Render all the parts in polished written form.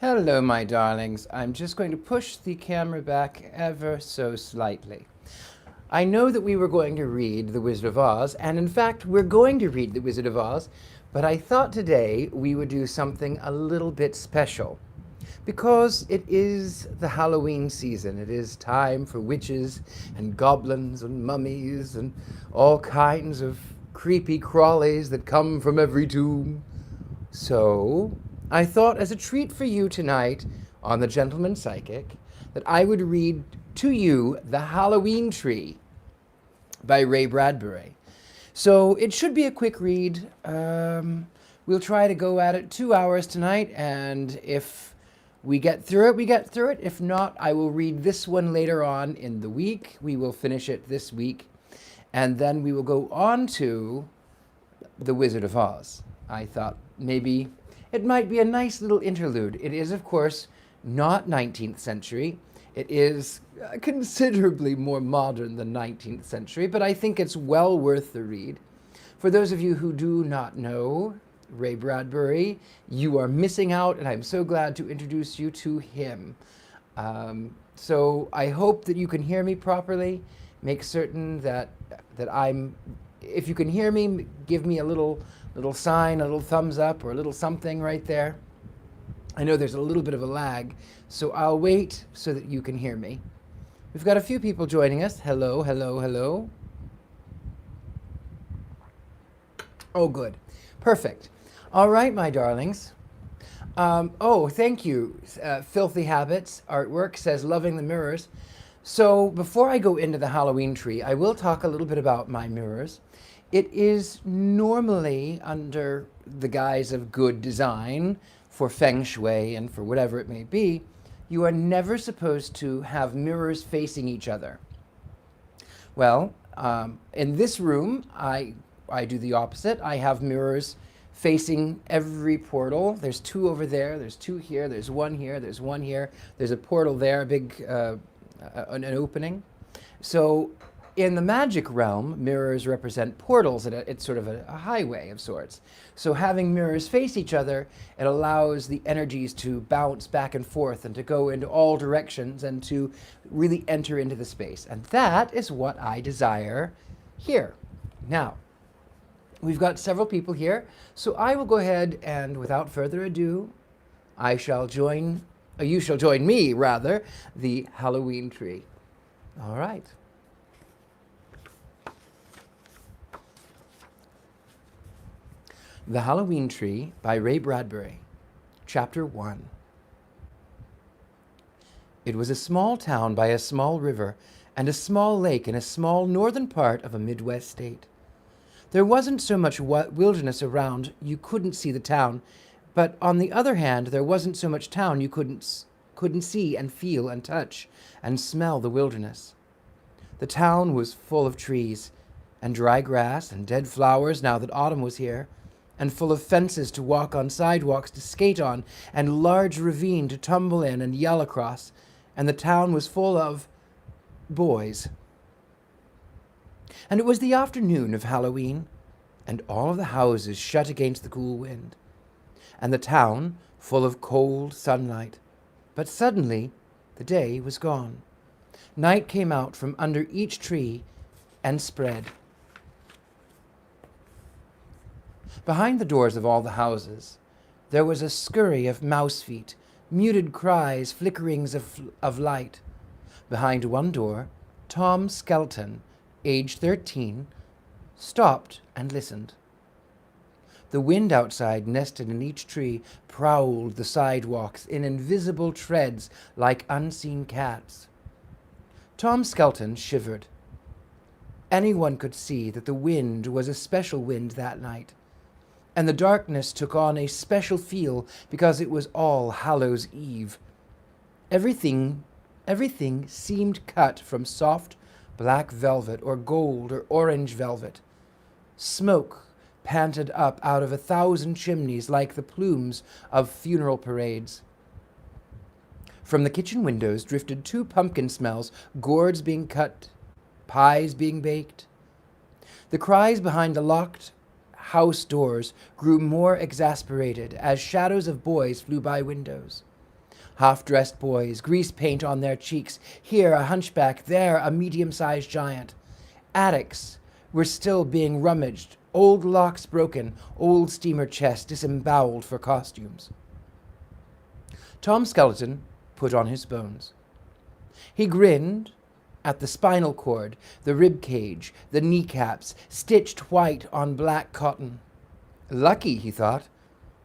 Hello, my darlings. I'm just going to push the camera back ever so slightly. I know that we were going to read The Wizard of Oz, and in fact, we're going to read The Wizard of Oz, but I thought today we would do something a little bit special. Because it is the Halloween season. It is time for witches and goblins and mummies and all kinds of creepy crawlies that come from every tomb. So, I thought as a treat for you tonight on The Gentleman Psychic that I would read to you The Halloween Tree by Ray Bradbury. So, it should be a quick read. We'll try to go at it 2 hours tonight, and if we get through it, we get through it. If not, I will read this one later on in the week. We will finish it this week, and then we will go on to The Wizard of Oz. I thought maybe it might be a nice little interlude. It is, of course, not 19th century. It is considerably more modern than 19th century, but I think it's well worth the read. For those of you who do not know Ray Bradbury, you are missing out, and I'm so glad to introduce you to him. So I hope that you can hear me properly. Make certain that I'm, if you can hear me, give me a little sign, a little thumbs up, or a little something right there. I know there's a little bit of a lag, so I'll wait so that you can hear me. We've got a few people joining us. Hello, hello, hello. Oh, good. Perfect. All right, my darlings. Oh, thank you. Filthy Habits Artwork says, loving the mirrors. So before I go into the Halloween tree, I will talk a little bit about my mirrors. It is normally under the guise of good design for feng shui and for whatever it may be. You are never supposed to have mirrors facing each other. Well, in this room, I do the opposite. I have mirrors facing every portal. There's two over there, there's two here, there's one here, there's one here, there's a portal there, a big, an opening. So in the magic realm, mirrors represent portals. It's sort of a highway of sorts. So having mirrors face each other, it allows the energies to bounce back and forth and to go into all directions and to really enter into the space. And that is what I desire here. Now, we've got several people here, so I will go ahead and without further ado, you shall join me, rather, the Halloween tree. All right. The Halloween Tree by Ray Bradbury, Chapter 1. It was a small town by a small river and a small lake in a small northern part of a Midwest state. There wasn't so much wilderness around you couldn't see the town, but on the other hand, there wasn't so much town you couldn't see and feel and touch and smell the wilderness. The town was full of trees and dry grass and dead flowers now that autumn was here, and full of fences to walk on, sidewalks to skate on, and large ravine to tumble in and yell across, and the town was full of boys. And it was the afternoon of Halloween, and all of the houses shut against the cool wind, and the town full of cold sunlight. But suddenly the day was gone. Night came out from under each tree and spread. Behind the doors of all the houses, there was a scurry of mouse feet, muted cries, flickerings of light. Behind one door, Tom Skelton, age 13, stopped and listened. The wind outside, nested in each tree, prowled the sidewalks in invisible treads like unseen cats. Tom Skelton shivered. Anyone could see that the wind was a special wind that night, and the darkness took on a special feel because it was All Hallows' Eve. Everything seemed cut from soft black velvet or gold or orange velvet. Smoke panted up out of 1,000 chimneys like the plumes of funeral parades. From the kitchen windows drifted 2 pumpkin smells, gourds being cut, pies being baked. The cries behind the locked house doors grew more exasperated as shadows of boys flew by windows. Half-dressed boys, grease paint on their cheeks, here a hunchback, there a medium-sized giant. Attics were still being rummaged, old locks broken, old steamer chests disemboweled for costumes. Tom Skeleton put on his bones. He grinned at the spinal cord, the rib cage, the kneecaps, stitched white on black cotton. Lucky, he thought.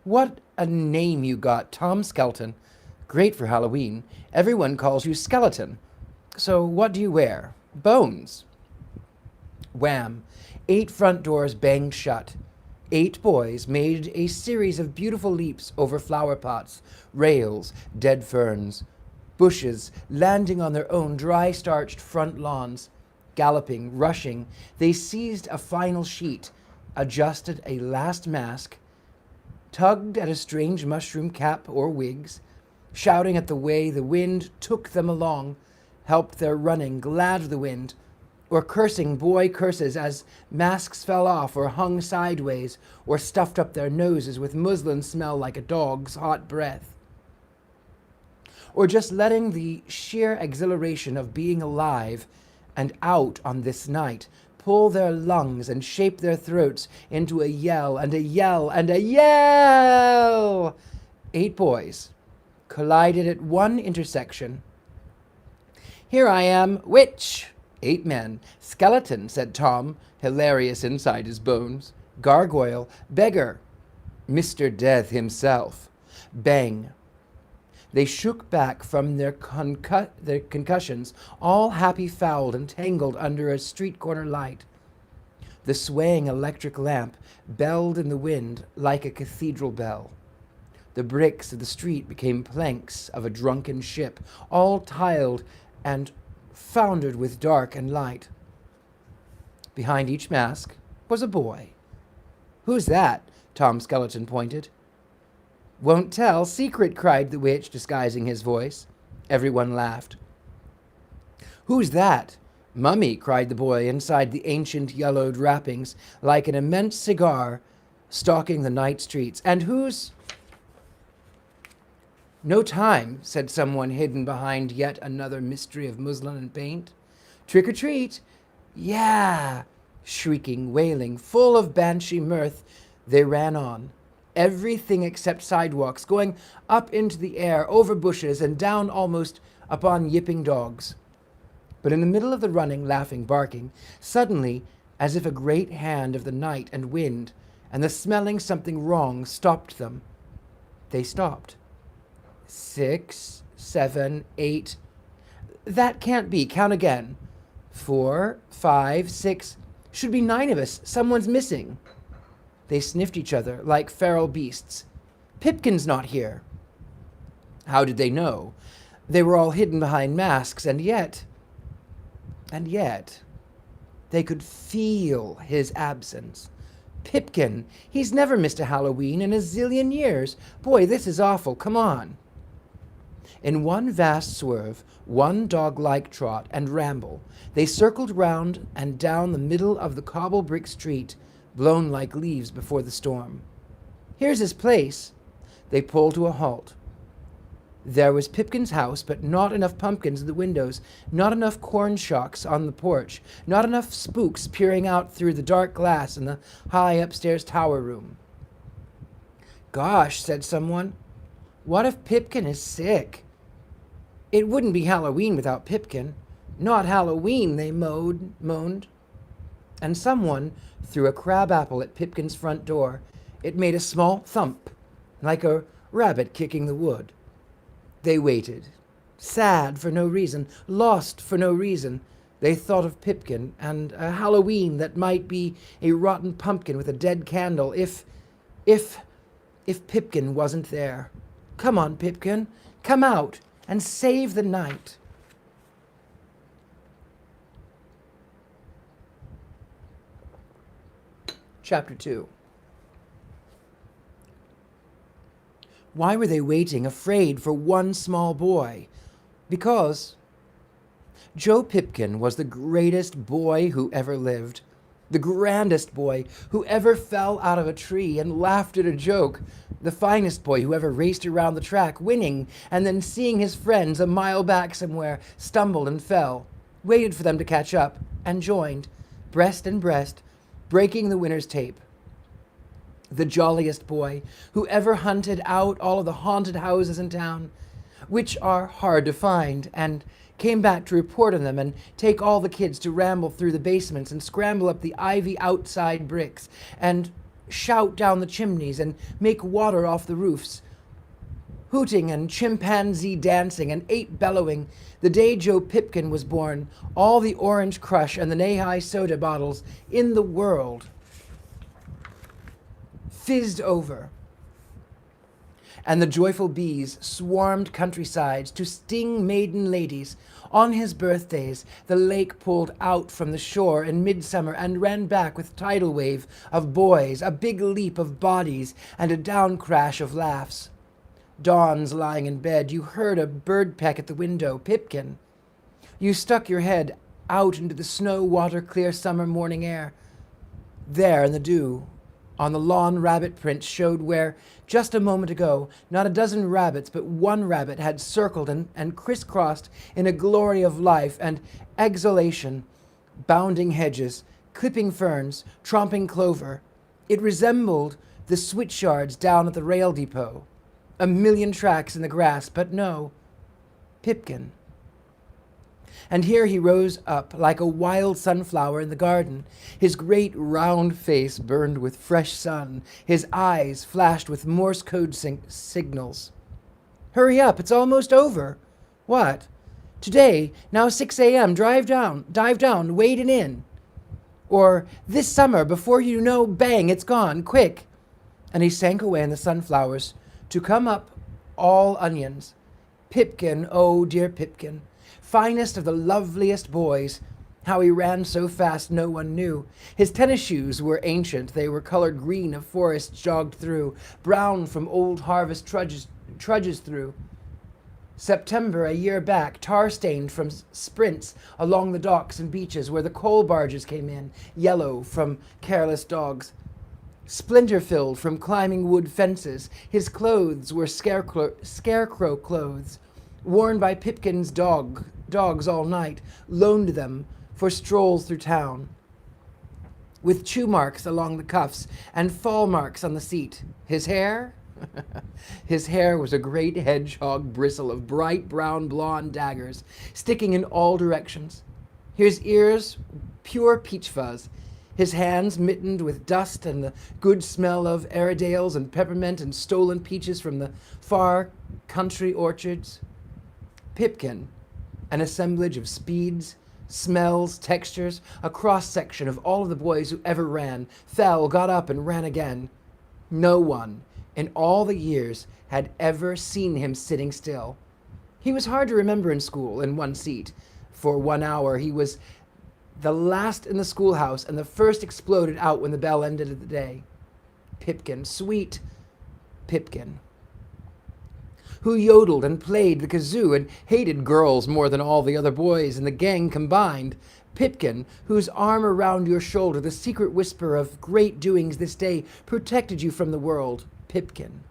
What a name you got, Tom Skeleton. Great for Halloween. Everyone calls you Skeleton. So what do you wear? Bones. Wham! 8 front doors banged shut. 8 boys made a series of beautiful leaps over flower pots, rails, dead ferns, bushes, landing on their own dry-starched front lawns. Galloping, rushing, they seized a final sheet, adjusted a last mask, tugged at a strange mushroom cap or wigs, shouting at the way the wind took them along, helped their running, glad of the wind, or cursing boy curses as masks fell off or hung sideways or stuffed up their noses with muslin smell like a dog's hot breath. Or just letting the sheer exhilaration of being alive and out on this night pull their lungs and shape their throats into a yell and a yell and a yell. 8 boys collided at one intersection. Here I am, witch. 8 men. Skeleton, said Tom, hilarious inside his bones. Gargoyle, beggar. Mr. Death himself. Bang. They shook back from their concussions, all happy-fouled and tangled under a street-corner light. The swaying electric lamp belled in the wind like a cathedral bell. The bricks of the street became planks of a drunken ship, all tiled and foundered with dark and light. Behind each mask was a boy. Who's that? Tom Skeleton pointed. Won't tell, secret, cried the witch, disguising his voice. Everyone laughed. Who's that? Mummy, cried the boy inside the ancient yellowed wrappings, like an immense cigar stalking the night streets. And who's... No time, said someone hidden behind yet another mystery of muslin and paint. Trick or treat. Yeah. Shrieking, wailing, full of banshee mirth, they ran on. Everything except sidewalks, going up into the air, over bushes, and down almost upon yipping dogs. But in the middle of the running, laughing, barking, suddenly, as if a great hand of the night and wind, and the smelling something wrong stopped them. They stopped. 6, 7, 8. That can't be. Count again. 4, 5, 6. Should be 9 of us. Someone's missing. They sniffed each other like feral beasts. Pipkin's not here. How did they know? They were all hidden behind masks, and yet, they could feel his absence. Pipkin, he's never missed a Halloween in a zillion years. Boy, this is awful. Come on. In one vast swerve, one dog-like trot and ramble, they circled round and down the middle of the cobble-brick street, blown like leaves before the storm. Here's his place. They pulled to a halt. There was Pipkin's house, but not enough pumpkins in the windows, not enough corn shocks on the porch, not enough spooks peering out through the dark glass in the high upstairs tower room. Gosh, said someone, what if Pipkin is sick? It wouldn't be Halloween without Pipkin. Not Halloween, they moaned. And someone threw a crab apple at Pipkin's front door. It made a small thump, like a rabbit kicking the wood. They waited, sad for no reason, lost for no reason. They thought of Pipkin and a Halloween that might be a rotten pumpkin with a dead candle if Pipkin wasn't there. Come on, Pipkin, come out and save the night. Chapter 2. Why were they waiting, afraid for one small boy? Because Joe Pipkin was the greatest boy who ever lived. the grandest boy who ever fell out of a tree and laughed at a joke, the finest boy who ever raced around the track, winning, and then seeing his friends a mile back somewhere stumbled and fell, waited for them to catch up, and joined, breast and breast, breaking the winner's tape. The jolliest boy who ever hunted out all of the haunted houses in town, which are hard to find, and came back to report on them and take all the kids to ramble through the basements and scramble up the ivy outside bricks and shout down the chimneys and make water off the roofs. Hooting and chimpanzee dancing and ape bellowing, the day Joe Pipkin was born, all the Orange Crush and the Nay-Hi soda bottles in the world fizzed over, and the joyful bees swarmed countrysides to sting maiden ladies. On his birthdays, the lake pulled out from the shore in midsummer and ran back with tidal wave of boys, a big leap of bodies, and a down crash of laughs. Dawns lying in bed, you heard a bird peck at the window, Pipkin. You stuck your head out into the snow-water-clear summer morning air. There in the dew, on the lawn, rabbit prints showed where, just a moment ago, not a dozen rabbits but one rabbit had circled and crisscrossed in a glory of life and exhalation, bounding hedges, clipping ferns, tromping clover. It resembled the switchyards down at the rail depot. A million tracks in the grass, but no, Pipkin. And here he rose up like a wild sunflower in the garden. His great round face burned with fresh sun. His eyes flashed with Morse code signals. Hurry up, it's almost over. What? Today, now 6 a.m., dive down, wade it in. Or this summer, before you know, bang, it's gone, quick. And he sank away in the sunflowers to come up all onions. Pipkin, oh dear Pipkin. Finest of the loveliest boys. How he ran so fast no one knew. His tennis shoes were ancient. They were colored green of forests jogged through, brown from old harvest trudges through. September a year back, tar-stained from sprints along the docks and beaches where the coal barges came in, yellow from careless dogs. Splinter-filled from climbing wood fences, his clothes were scarecrow clothes, worn by Pipkin's dogs all night, loaned them for strolls through town, with chew marks along the cuffs and fall marks on the seat. His hair? His hair was a great hedgehog bristle of bright brown blonde daggers, sticking in all directions. His ears, pure peach fuzz. His hands mittened with dust and the good smell of Airedales and peppermint and stolen peaches from the far country orchards. Pipkin, an assemblage of speeds, smells, textures, a cross-section of all of the boys who ever ran, fell, got up, and ran again. No one, in all the years, had ever seen him sitting still. He was hard to remember in school, in one seat. For 1 hour, he was the last in the schoolhouse and the first exploded out when the bell ended the day. Pipkin, sweet Pipkin, who yodeled and played the kazoo and hated girls more than all the other boys in the gang combined. Pipkin, whose arm around your shoulder, the secret whisper of great doings this day, protected you from the world. Pipkin.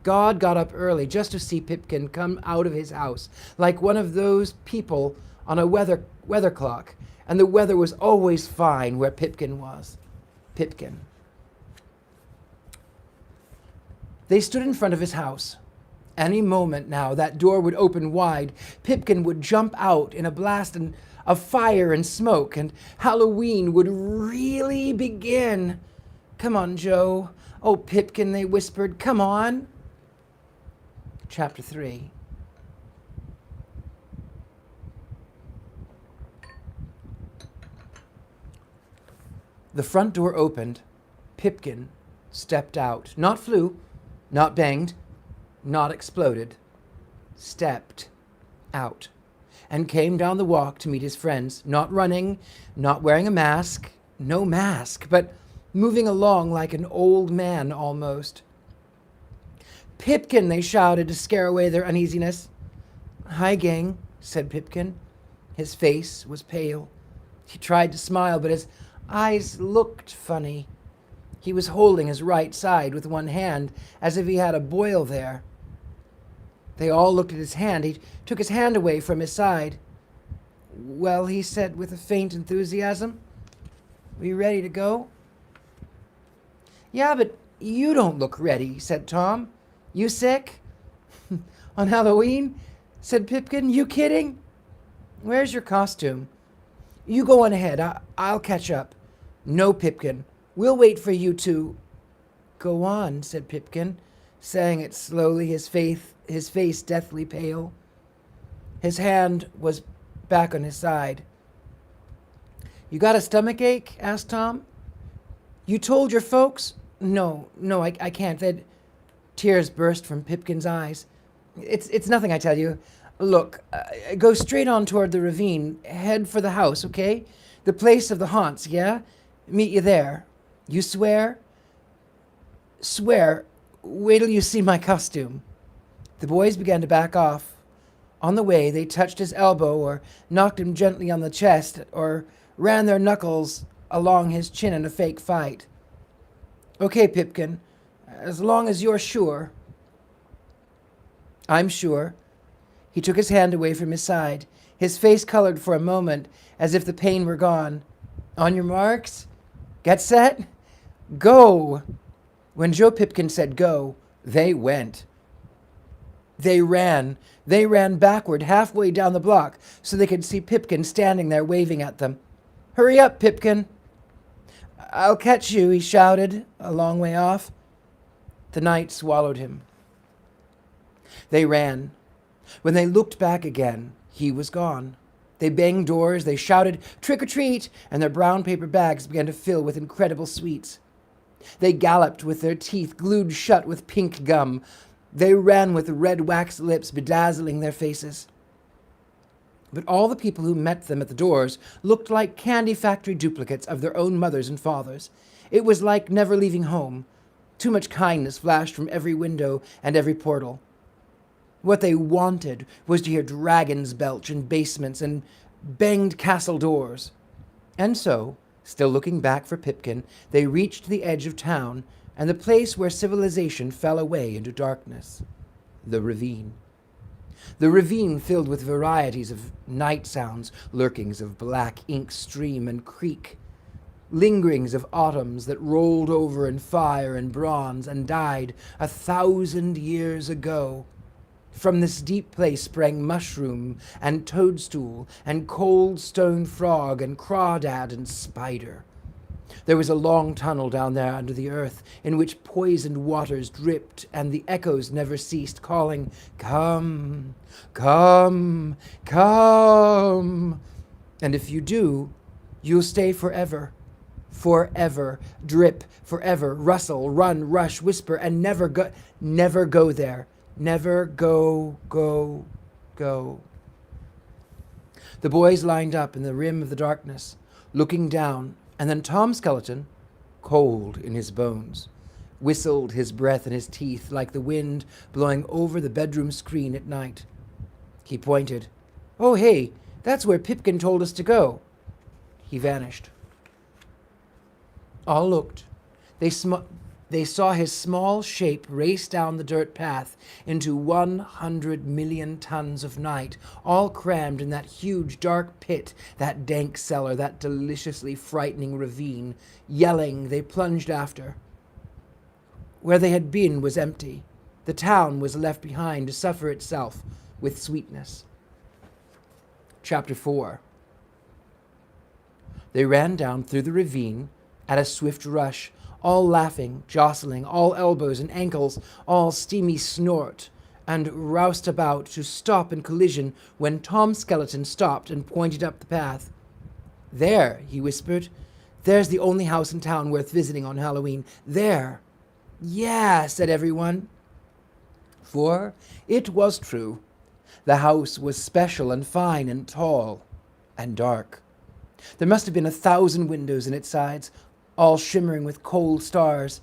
God got up early just to see Pipkin come out of his house, like one of those people on a weather clock, and the weather was always fine where Pipkin was. Pipkin. They stood in front of his house. Any moment now, that door would open wide. Pipkin would jump out in a blast of fire and smoke, and Halloween would really begin. Come on, Joe. Oh, Pipkin, they whispered. Come on. Chapter 3. The front door opened. Pipkin stepped out. Not flew, not banged, not exploded. Stepped out and came down the walk to meet his friends, not running, not wearing a mask, no mask, but moving along like an old man almost. Pipkin, they shouted to scare away their uneasiness. Hi, gang, said Pipkin. His face was pale. He tried to smile, but his Eyes looked funny. He was holding his right side with one hand, as if he had a boil there. They all looked at his hand. He took his hand away from his side. "Well," he said with a faint enthusiasm, "we ready to go?" "Yeah, but you don't look ready," said Tom. "You sick?" "On Halloween?" said Pipkin. "You kidding?" "Where's your costume?" "You go on ahead. I'll catch up." "No, Pipkin. We'll wait for you to—" "Go on," said Pipkin, saying it slowly, his face deathly pale. His hand was back on his side. "You got a stomach ache?" asked Tom. "You told your folks?" No, I can't. Tears burst from Pipkin's eyes. It's nothing, I tell you. Look, go straight on toward the ravine. Head for the house, okay? The place of the haunts, yeah? Meet you there. You swear?" "Swear. Wait till you see my costume." The boys began to back off. On the way, they touched his elbow or knocked him gently on the chest or ran their knuckles along his chin in a fake fight. "Okay, Pipkin, as long as you're sure." "I'm sure." He took his hand away from his side. His face colored for a moment as if the pain were gone. "On your marks? Get set? Go!" When Joe Pipkin said go, they went. They ran backward halfway down the block so they could see Pipkin standing there waving at them. "Hurry up, Pipkin." "I'll catch you," he shouted, a long way off. The night swallowed him. They ran. When they looked back again, he was gone. They banged doors, they shouted, "Trick or treat!" and their brown paper bags began to fill with incredible sweets. They galloped with their teeth glued shut with pink gum. They ran with red wax lips bedazzling their faces. But all the people who met them at the doors looked like candy factory duplicates of their own mothers and fathers. It was like never leaving home. Too much kindness flashed from every window and every portal. What they wanted was to hear dragons belch in basements and banged castle doors. And so, still looking back for Pipkin, they reached the edge of town and the place where civilization fell away into darkness, the ravine. The ravine filled with varieties of night sounds, lurkings of black ink stream and creek, lingerings of autumns that rolled over in fire and bronze and died 1,000 years ago. From this deep place sprang mushroom and toadstool and cold stone frog and crawdad and spider. There was a long tunnel down there under the earth in which poisoned waters dripped, and the echoes never ceased, calling, "Come, come, come." And if you do, you'll stay forever. Forever. Drip, forever. Rustle, run, rush, whisper, and never go there. Never go. The boys lined up in the rim of the darkness, looking down, and then Tom Skeleton, cold in his bones, whistled his breath in his teeth like the wind blowing over the bedroom screen at night. He pointed. "Oh, hey, that's where Pipkin told us to go." He vanished. All looked. They saw his small shape race down the dirt path into 100 million tons of night, all crammed in that huge dark pit, that dank cellar, that deliciously frightening ravine. Yelling, they plunged after. Where they had been was empty. The town was left behind to suffer itself with sweetness. Chapter 4. They ran down through the ravine at a swift rush, all laughing, jostling, all elbows and ankles, all steamy snort, and roused about to stop in collision when Tom Skeleton stopped and pointed up the path. "There," he whispered. "There's the only house in town worth visiting on Halloween. There." "Yeah," said everyone. For it was true. The house was special and fine and tall and dark. There must have been 1,000 windows in its sides, all shimmering with cold stars.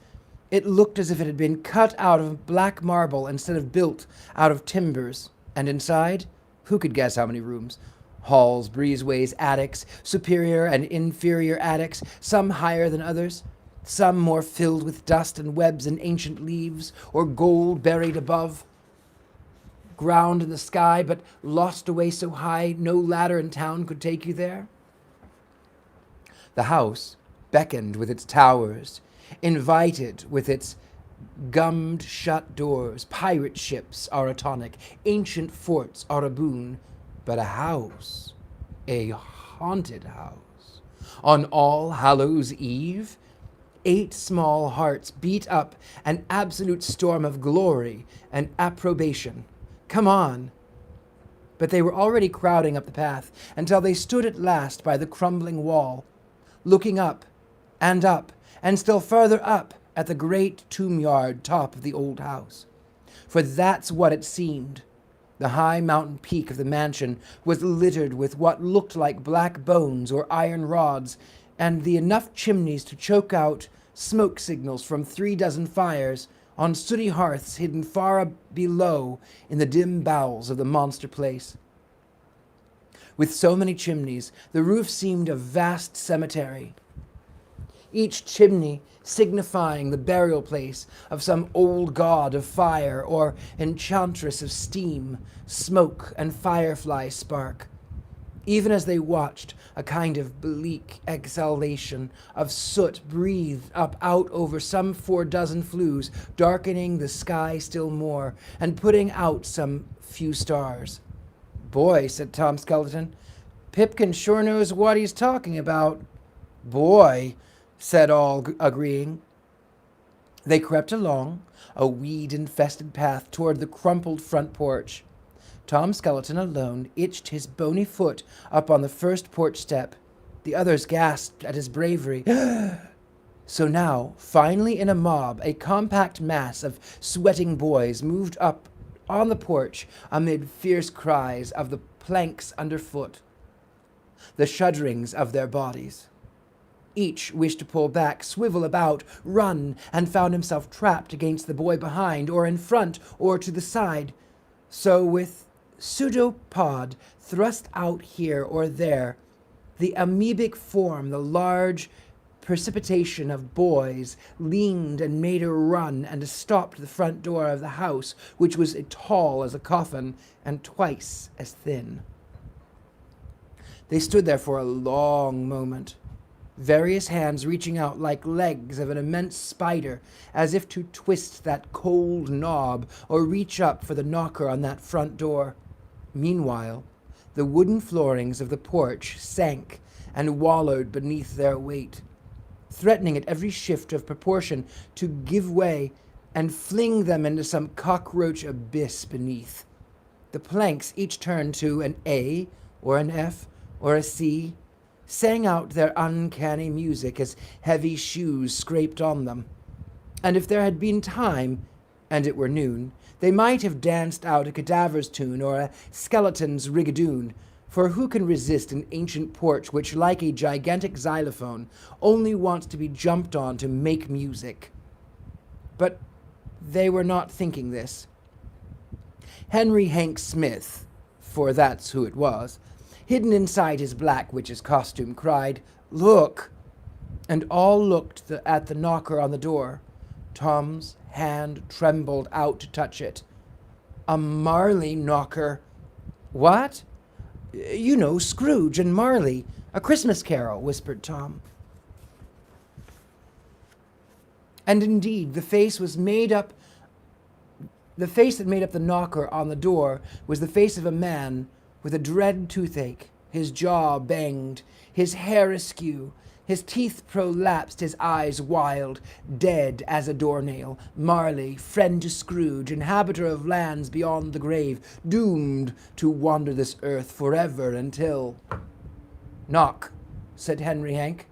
It looked as if it had been cut out of black marble instead of built out of timbers. And inside, who could guess how many rooms? Halls, breezeways, attics, superior and inferior attics, some higher than others, some more filled with dust and webs and ancient leaves, or gold buried above ground in the sky, but lost away so high no ladder in town could take you there. The house beckoned with its towers, invited with its gummed shut doors. Pirate ships are a tonic, ancient forts are a boon, but a house, a haunted house. On All Hallows Eve, 8 small hearts beat up an absolute storm of glory and approbation. Come on. But they were already crowding up the path until they stood at last by the crumbling wall, looking up, and still further up at the great tomb-yard top of the old house. For that's what it seemed. The high mountain peak of the mansion was littered with what looked like black bones or iron rods, and the enough chimneys to choke out smoke signals from 3 dozen fires on sooty hearths hidden far below in the dim bowels of the monster place. With so many chimneys, the roof seemed a vast cemetery, each chimney signifying the burial place of some old god of fire or enchantress of steam, smoke, and firefly spark. Even as they watched, a kind of bleak exhalation of soot breathed up out over some 4 dozen flues, darkening the sky still more, and putting out some few stars. "Boy," said Tom Skeleton, "Pipkin sure knows what he's talking about." "Boy," said all, agreeing. They crept along a weed-infested path toward the crumpled front porch. Tom Skeleton alone itched his bony foot up on the first porch step. The others gasped at his bravery. So now, finally in a mob, a compact mass of sweating boys moved up on the porch amid fierce cries of the planks underfoot, the shudderings of their bodies. Each wished to pull back, swivel about, run, and found himself trapped against the boy behind, or in front, or to the side. So with pseudopod thrust out here or there, the amoebic form, the large precipitation of boys, leaned and made a run and stopped the front door of the house, which was as tall as a coffin and twice as thin. They stood there for a long moment, various hands reaching out like legs of an immense spider, as if to twist that cold knob or reach up for the knocker on that front door. Meanwhile, the wooden floorings of the porch sank and wallowed beneath their weight, threatening at every shift of proportion to give way and fling them into some cockroach abyss beneath. The planks each turned to an A or an F or a C, sang out their uncanny music as heavy shoes scraped on them. And if there had been time, and it were noon, they might have danced out a cadaver's tune or a skeleton's rigadoon, for who can resist an ancient porch which, like a gigantic xylophone, only wants to be jumped on to make music? But they were not thinking this. Henry Hank Smith, for that's who it was, hidden inside his black witch's costume, cried, "Look!" And all looked at the knocker on the door. Tom's hand trembled out to touch it. A Marley knocker. "What?" "You know, Scrooge and Marley, A Christmas Carol," whispered Tom. And indeed, the face that made up the knocker on the door was the face of a man with a dread toothache, his jaw banged, his hair askew, his teeth prolapsed, his eyes wild, dead as a doornail. Marley, friend to Scrooge, inhabitor of lands beyond the grave, doomed to wander this earth forever until... "Knock," said Henry Hank.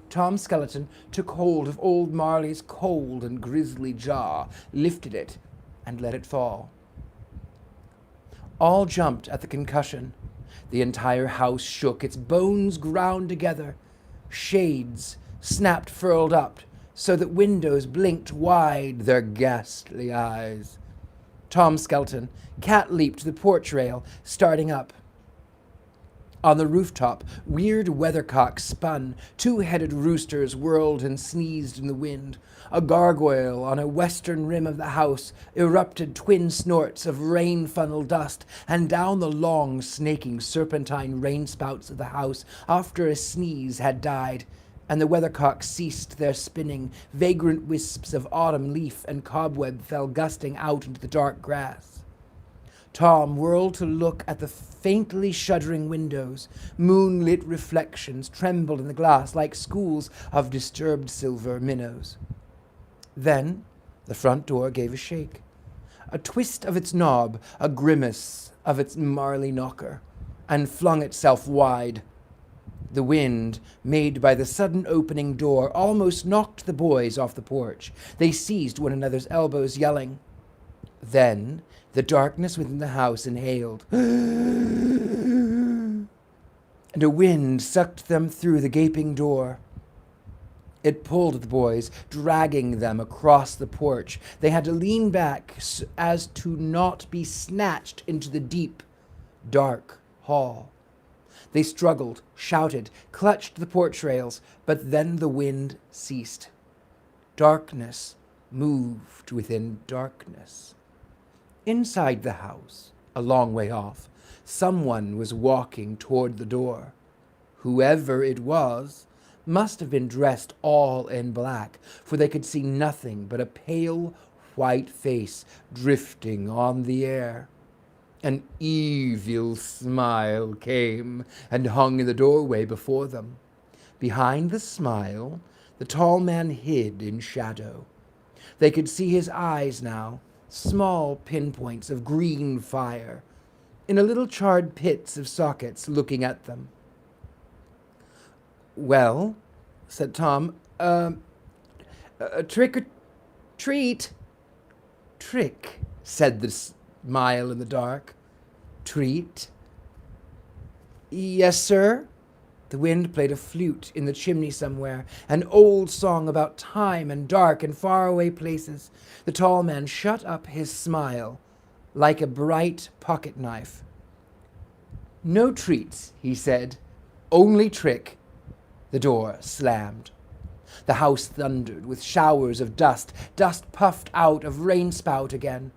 Tom Skeleton took hold of old Marley's cold and grisly jaw, lifted it, and let it fall. All jumped at the concussion. The entire house shook, its bones ground together. Shades snapped furled up, so that windows blinked wide their ghastly eyes. Tom Skeleton cat-leaped the porch rail, starting up. On the rooftop, weird weathercocks spun, two-headed roosters whirled and sneezed in the wind. A gargoyle on a western rim of the house erupted twin snorts of rain-funnel dust, and down the long, snaking serpentine rainspouts of the house, after a sneeze had died, and the weathercocks ceased their spinning, vagrant wisps of autumn leaf and cobweb fell gusting out into the dark grass. Tom whirled to look at the faintly shuddering windows. Moonlit reflections trembled in the glass like schools of disturbed silver minnows. Then the front door gave a shake, a twist of its knob, a grimace of its marley knocker, and flung itself wide. The wind, made by the sudden opening door, almost knocked the boys off the porch. They seized one another's elbows, yelling. Then the darkness within the house inhaled, and a wind sucked them through the gaping door. It pulled at the boys, dragging them across the porch. They had to lean back as to not be snatched into the deep, dark hall. They struggled, shouted, clutched the porch rails, but then the wind ceased. Darkness moved within darkness. Inside the house, a long way off, someone was walking toward the door. Whoever it was must have been dressed all in black, for they could see nothing but a pale white face drifting on the air. An evil smile came and hung in the doorway before them. Behind the smile, the tall man hid in shadow. They could see his eyes now, small pinpoints of green fire, in a little charred pits of sockets looking at them. "Well," said Tom, trick or treat." "Trick," said the smile in the dark. "Treat?" "Yes, sir." The wind played a flute in the chimney somewhere, an old song about time and dark and faraway places. The tall man shut up his smile like a bright pocket knife. "No treats," he said. "Only trick." The door slammed. The house thundered with showers of dust. Dust puffed out of rainspout again,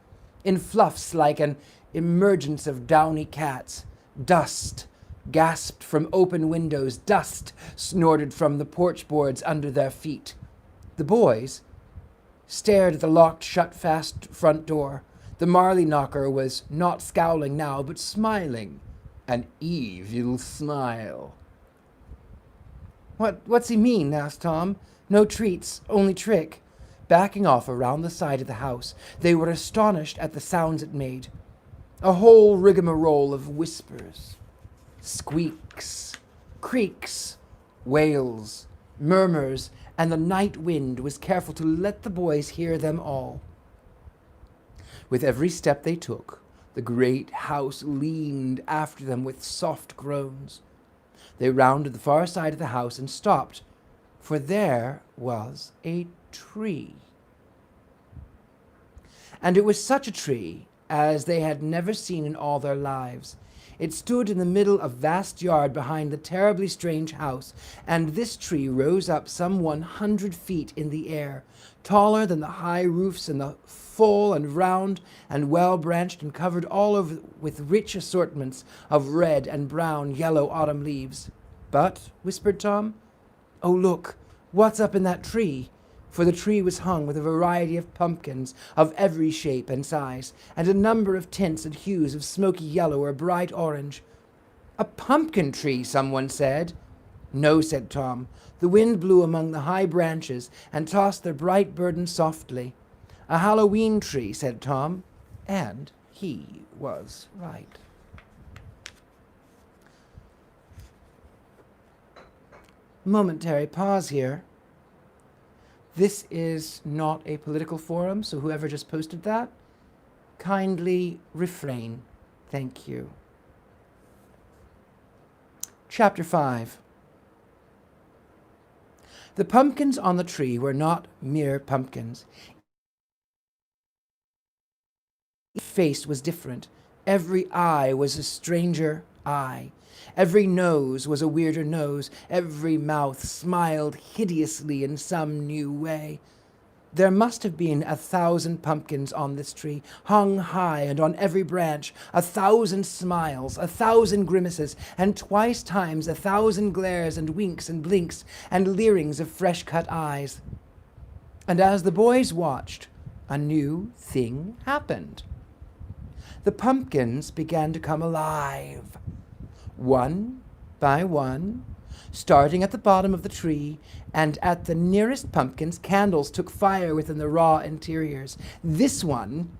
in fluffs like an emergence of downy cats. Dust gasped from open windows. Dust snorted from the porch boards under their feet. The boys stared at the locked, shut-fast front door. The marley knocker was not scowling now, but smiling, an evil smile. What's he mean?" asked Tom. "No treats, only trick." Backing off around the side of the house, they were astonished at the sounds it made. A whole rigmarole of whispers, squeaks, creaks, wails, murmurs, and the night wind was careful to let the boys hear them all. With every step they took, the great house leaned after them with soft groans. They rounded the far side of the house and stopped, for there was a tree. And it was such a tree as they had never seen in all their lives. It stood in the middle of a vast yard behind the terribly strange house, and this tree rose up some 100 feet in the air, taller than the high roofs, and the full and round and well-branched and covered all over with rich assortments of red and brown, yellow autumn leaves. "But," whispered Tom, "oh, look, what's up in that tree?" For the tree was hung with a variety of pumpkins of every shape and size, and a number of tints and hues of smoky yellow or bright orange. "A pumpkin tree," someone said. "No," said Tom. The wind blew among the high branches and tossed their bright burden softly. "A Halloween tree," said Tom, and he was right. Momentary pause here. This is not a political forum, so whoever just posted that, kindly refrain. Thank you. Chapter 5. The pumpkins on the tree were not mere pumpkins. Each face was different. Every eye was a stranger eye. Every nose was a weirder nose. Every mouth smiled hideously in some new way. There must have been 1,000 pumpkins on this tree, hung high, and on every branch 1,000 smiles, 1,000 grimaces, and twice times 1,000 glares and winks and blinks and leerings of fresh-cut eyes. And as the boys watched, a new thing happened. The pumpkins began to come alive. One by one, starting at the bottom of the tree, and at the nearest pumpkins, candles took fire within the raw interiors. This one,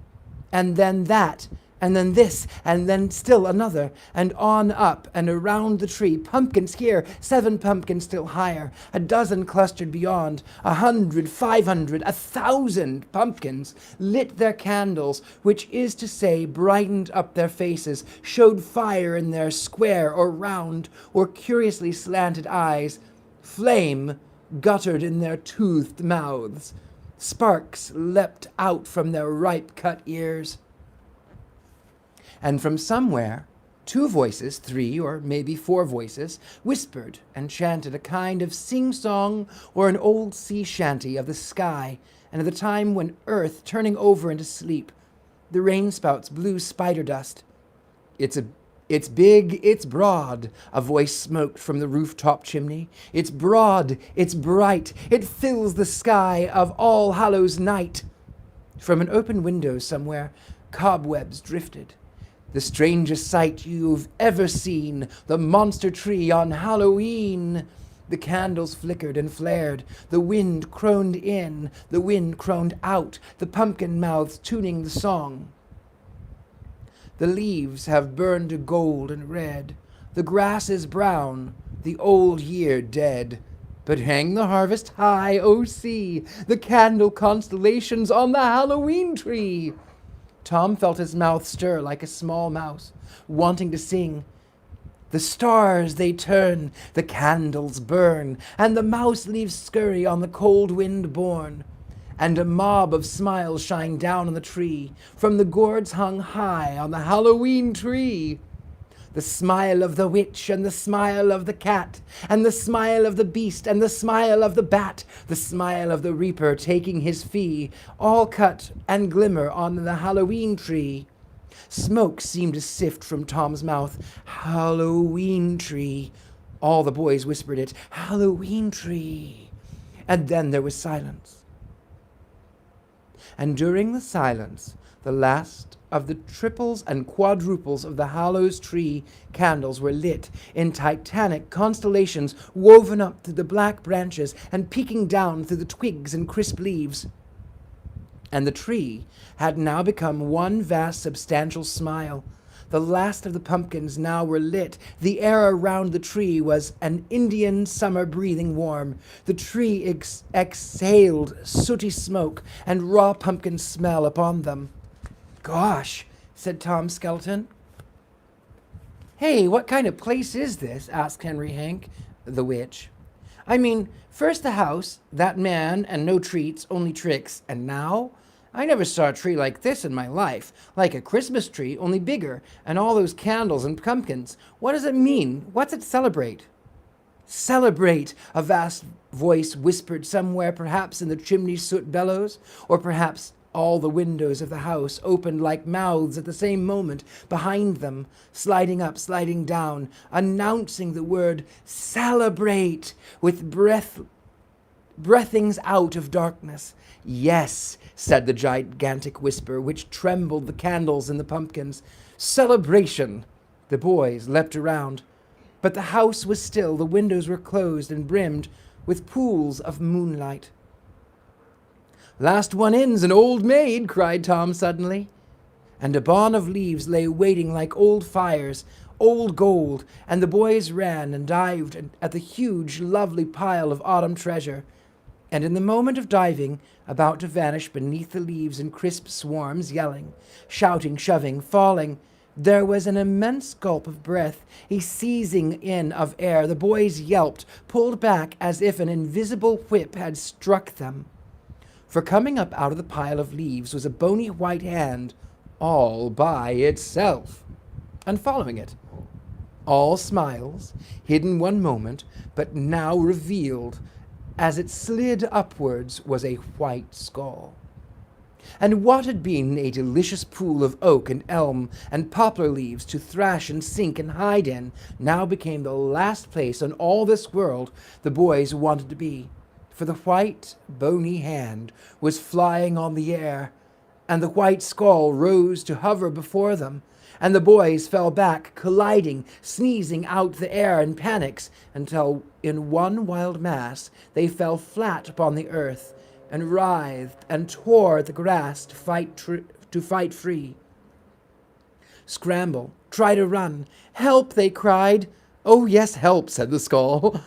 and then that, and then this, and then still another, and on up and around the tree. Pumpkins here, 7 pumpkins still higher, a dozen clustered beyond, 100, 500, 1,000 pumpkins lit their candles, which is to say brightened up their faces, showed fire in their square or round or curiously slanted eyes. Flame guttered in their toothed mouths. Sparks leapt out from their ripe-cut ears. And from somewhere, 2 voices, 3 or maybe 4 voices, whispered and chanted a kind of sing-song or an old sea shanty of the sky, and at the time when earth, turning over into sleep, the rainspouts blew spider dust. It's big, it's broad, a voice smoked from the rooftop chimney. It's broad, it's bright, it fills the sky of All Hallows Night. From an open window somewhere, cobwebs drifted. The strangest sight you've ever seen, the monster tree on Halloween. The candles flickered and flared, the wind crooned in, the wind crooned out, the pumpkin mouths tuning the song. The leaves have burned to gold and red, the grass is brown, the old year dead. But hang the harvest high, oh see, the candle constellations on the Halloween tree. Tom felt his mouth stir like a small mouse, wanting to sing. The stars they turn, the candles burn, and the mouse leaves scurry on the cold wind borne. And a mob of smiles shine down on the tree, from the gourds hung high on the Halloween tree. The smile of the witch, and the smile of the cat, and the smile of the beast, and the smile of the bat, the smile of the reaper taking his fee, all cut and glimmer on the Halloween tree. Smoke seemed to sift from Tom's mouth. Halloween tree. All the boys whispered it. Halloween tree. And then there was silence. And during the silence, the last of the triples and quadruples of the Hallows tree candles were lit in titanic constellations woven up through the black branches and peeking down through the twigs and crisp leaves. And the tree had now become one vast substantial smile. The last of the pumpkins now were lit. The air around the tree was an Indian summer breathing warm. The tree exhaled sooty smoke and raw pumpkin smell upon them. Gosh, said Tom Skelton. Hey, what kind of place is this? Asked Henry Hank, the witch. I mean, first the house, that man, and no treats, only tricks, and now? I never saw a tree like this in my life, like a Christmas tree, only bigger, and all those candles and pumpkins. What does it mean? What's it celebrate? Celebrate, a vast voice whispered somewhere, perhaps in the chimney soot bellows, or perhaps all the windows of the house opened like mouths at the same moment behind them, sliding up, sliding down, announcing the word celebrate with breathings out of darkness. Yes, said the gigantic whisper, which trembled the candles in the pumpkins. Celebration! The boys leapt around. But the house was still, the windows were closed and brimmed with pools of moonlight. Last one in's an old maid, cried Tom suddenly. And a bawn of leaves lay waiting like old fires, old gold, and the boys ran and dived at the huge, lovely pile of autumn treasure. And in the moment of diving, about to vanish beneath the leaves in crisp swarms, yelling, shouting, shoving, falling, there was an immense gulp of breath, a seizing in of air. The boys yelped, pulled back as if an invisible whip had struck them. For coming up out of the pile of leaves was a bony white hand, all by itself. And following it, All smiles, hidden one moment, but now revealed as it slid upwards was a white skull. And what had been a delicious pool of oak and elm and poplar leaves to thrash and sink and hide in now became the last place on all this world the boys wanted to be, for the white, bony hand was flying on the air, and the white skull rose to hover before them, and the boys fell back, colliding, sneezing out the air in panics, until in one wild mass they fell flat upon the earth, and writhed and tore at the grass to fight free. Scramble, try to run. Help, they cried. Oh, yes, help, said the skull.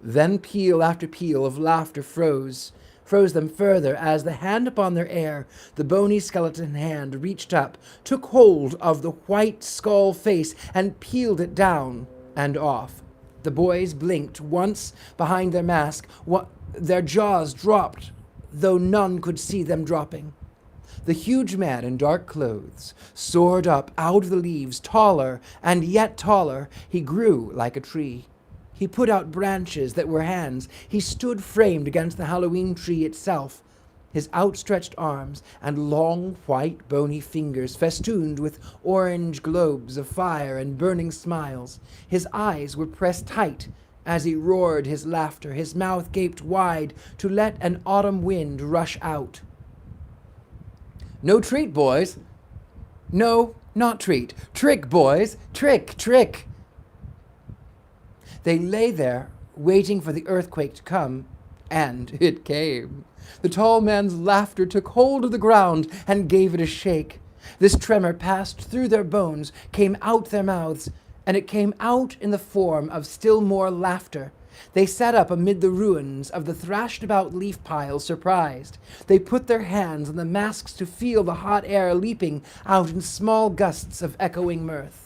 Then peal after peal of laughter froze them further as the hand upon their ear, the bony skeleton hand, reached up, took hold of the white skull face, and peeled it down and off. The boys blinked once behind their mask. Their jaws dropped, though none could see them dropping. The huge man in dark clothes soared up out of the leaves, taller and yet taller. He grew like a tree. He put out branches that were hands. He stood framed against the Halloween tree itself, his outstretched arms and long, white, bony fingers festooned with orange globes of fire and burning smiles. His eyes were pressed tight as he roared his laughter. His mouth gaped wide to let an autumn wind rush out. No treat, boys. No, not treat. Trick, boys. Trick, trick. They lay there, waiting for the earthquake to come, and it came. The tall man's laughter took hold of the ground and gave it a shake. This tremor passed through their bones, came out their mouths, and it came out in the form of still more laughter. They sat up amid the ruins of the thrashed-about leaf piles, surprised. They put their hands on the masks to feel the hot air leaping out in small gusts of echoing mirth.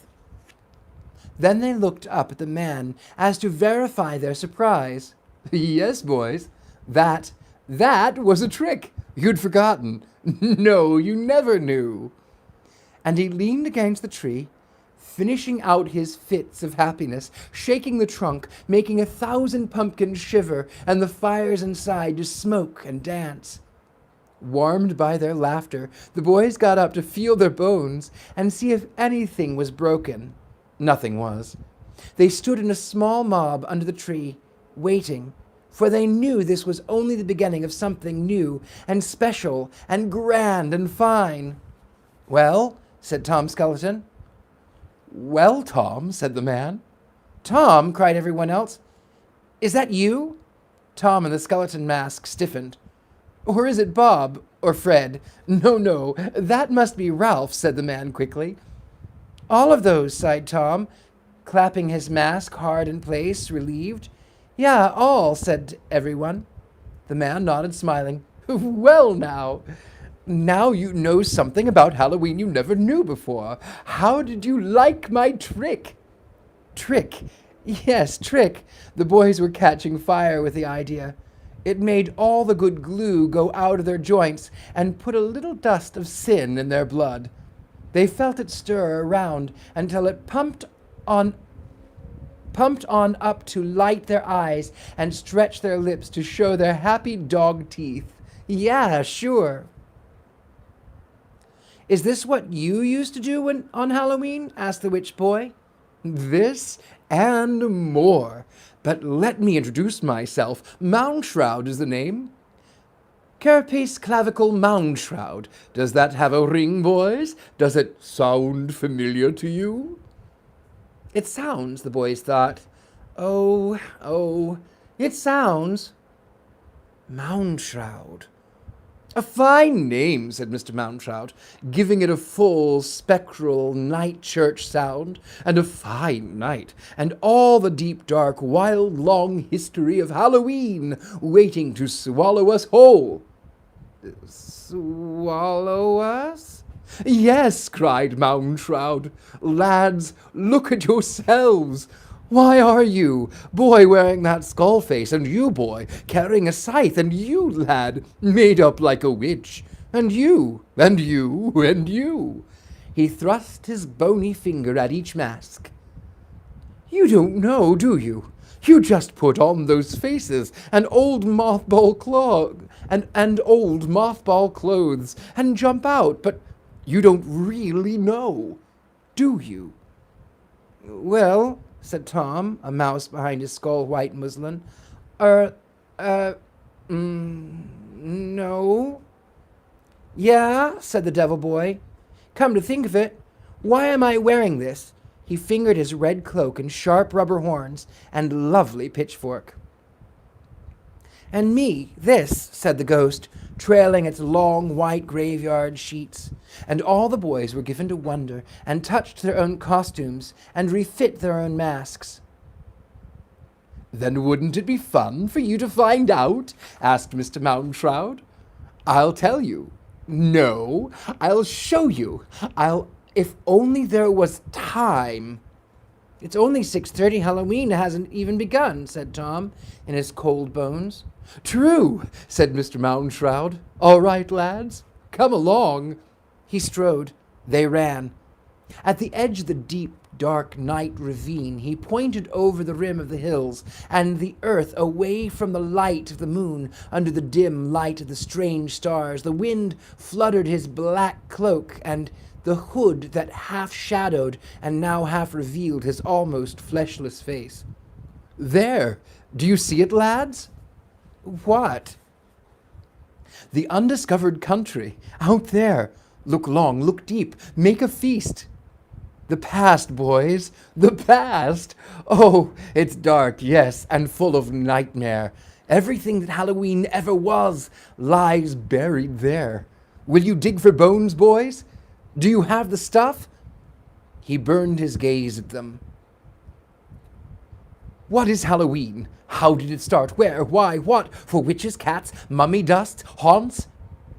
Then they looked up at the man as to verify their surprise. Yes, boys, that was a trick. You'd forgotten. No, you never knew. And he leaned against the tree, finishing out his fits of happiness, shaking the trunk, making 1,000 pumpkins shiver, and the fires inside to smoke and dance. Warmed by their laughter, the boys got up to feel their bones and see if anything was broken. Nothing was. They stood in a small mob under the tree, waiting, for they knew this was only the beginning of something new and special and grand and fine. Well, said Tom Skeleton. Well, Tom, said the man. Tom, cried everyone else. Is that you? Tom in the skeleton mask stiffened. Or is it Bob or Fred? No, that must be Ralph, said the man quickly. All of those, sighed Tom, clapping his mask hard in place, relieved. Yeah, all, said everyone. The man nodded, smiling. Well, now you know something about Halloween you never knew before. How did you like my trick? Trick? Yes, trick. The boys were catching fire with the idea. It made all the good glue go out of their joints and put a little dust of sin in their blood. They felt it stir around until it pumped on up to light their eyes and stretch their lips to show their happy dog teeth. Yeah, sure. Is this what you used to do on Halloween? Asked the witch boy. This and more. But let me introduce myself. Moundshroud is the name. Carapace clavicle Moundshroud. Does that have a ring, boys? Does it sound familiar to you? It sounds, the boys thought. Oh, it sounds. Moundshroud. A fine name, said Mr. Moundshroud, giving it a full, spectral, night church sound, and a fine night, and all the deep, dark, wild, long history of Halloween waiting to swallow us whole. Swallow us? Yes, cried Moundshroud. Lads, look at yourselves. Why are you, boy wearing that skull face, and you, boy, carrying a scythe, and you, lad, made up like a witch, and you, and you, and you? He thrust his bony finger at each mask. You don't know, do you? You just put on those faces and old mothball clothes and jump out, but you don't really know, do you? Well, said Tom, a mouse behind his skull-white muslin. No. Yeah, said the devil boy. Come to think of it, why am I wearing this? He fingered his red cloak and sharp rubber horns and lovely pitchfork. And me, this, said the ghost, trailing its long white graveyard sheets. And all the boys were given to wonder and touched their own costumes and refit their own masks. Then wouldn't it be fun for you to find out? Asked Mr. Moundshroud. I'll tell you. No, I'll show you. If only there was time. It's only 6:30. Halloween hasn't even begun, said Tom, in his cold bones. True, said Mr. Moundshroud. All right, lads, come along. He strode. They ran. At the edge of the deep, dark night ravine, he pointed over the rim of the hills and the earth away from the light of the moon under the dim light of the strange stars. The wind fluttered his black cloak and the hood that half shadowed and now half revealed his almost fleshless face. There! Do you see it, lads? What? The undiscovered country. Out there. Look long, look deep. Make a feast. The past, boys. The past. Oh, it's dark, yes, and full of nightmare. Everything that Halloween ever was lies buried there. Will you dig for bones, boys? Do you have the stuff? He burned his gaze at them. What is Halloween? How did it start? Where? Why? What? For witches, cats, mummy dust, haunts?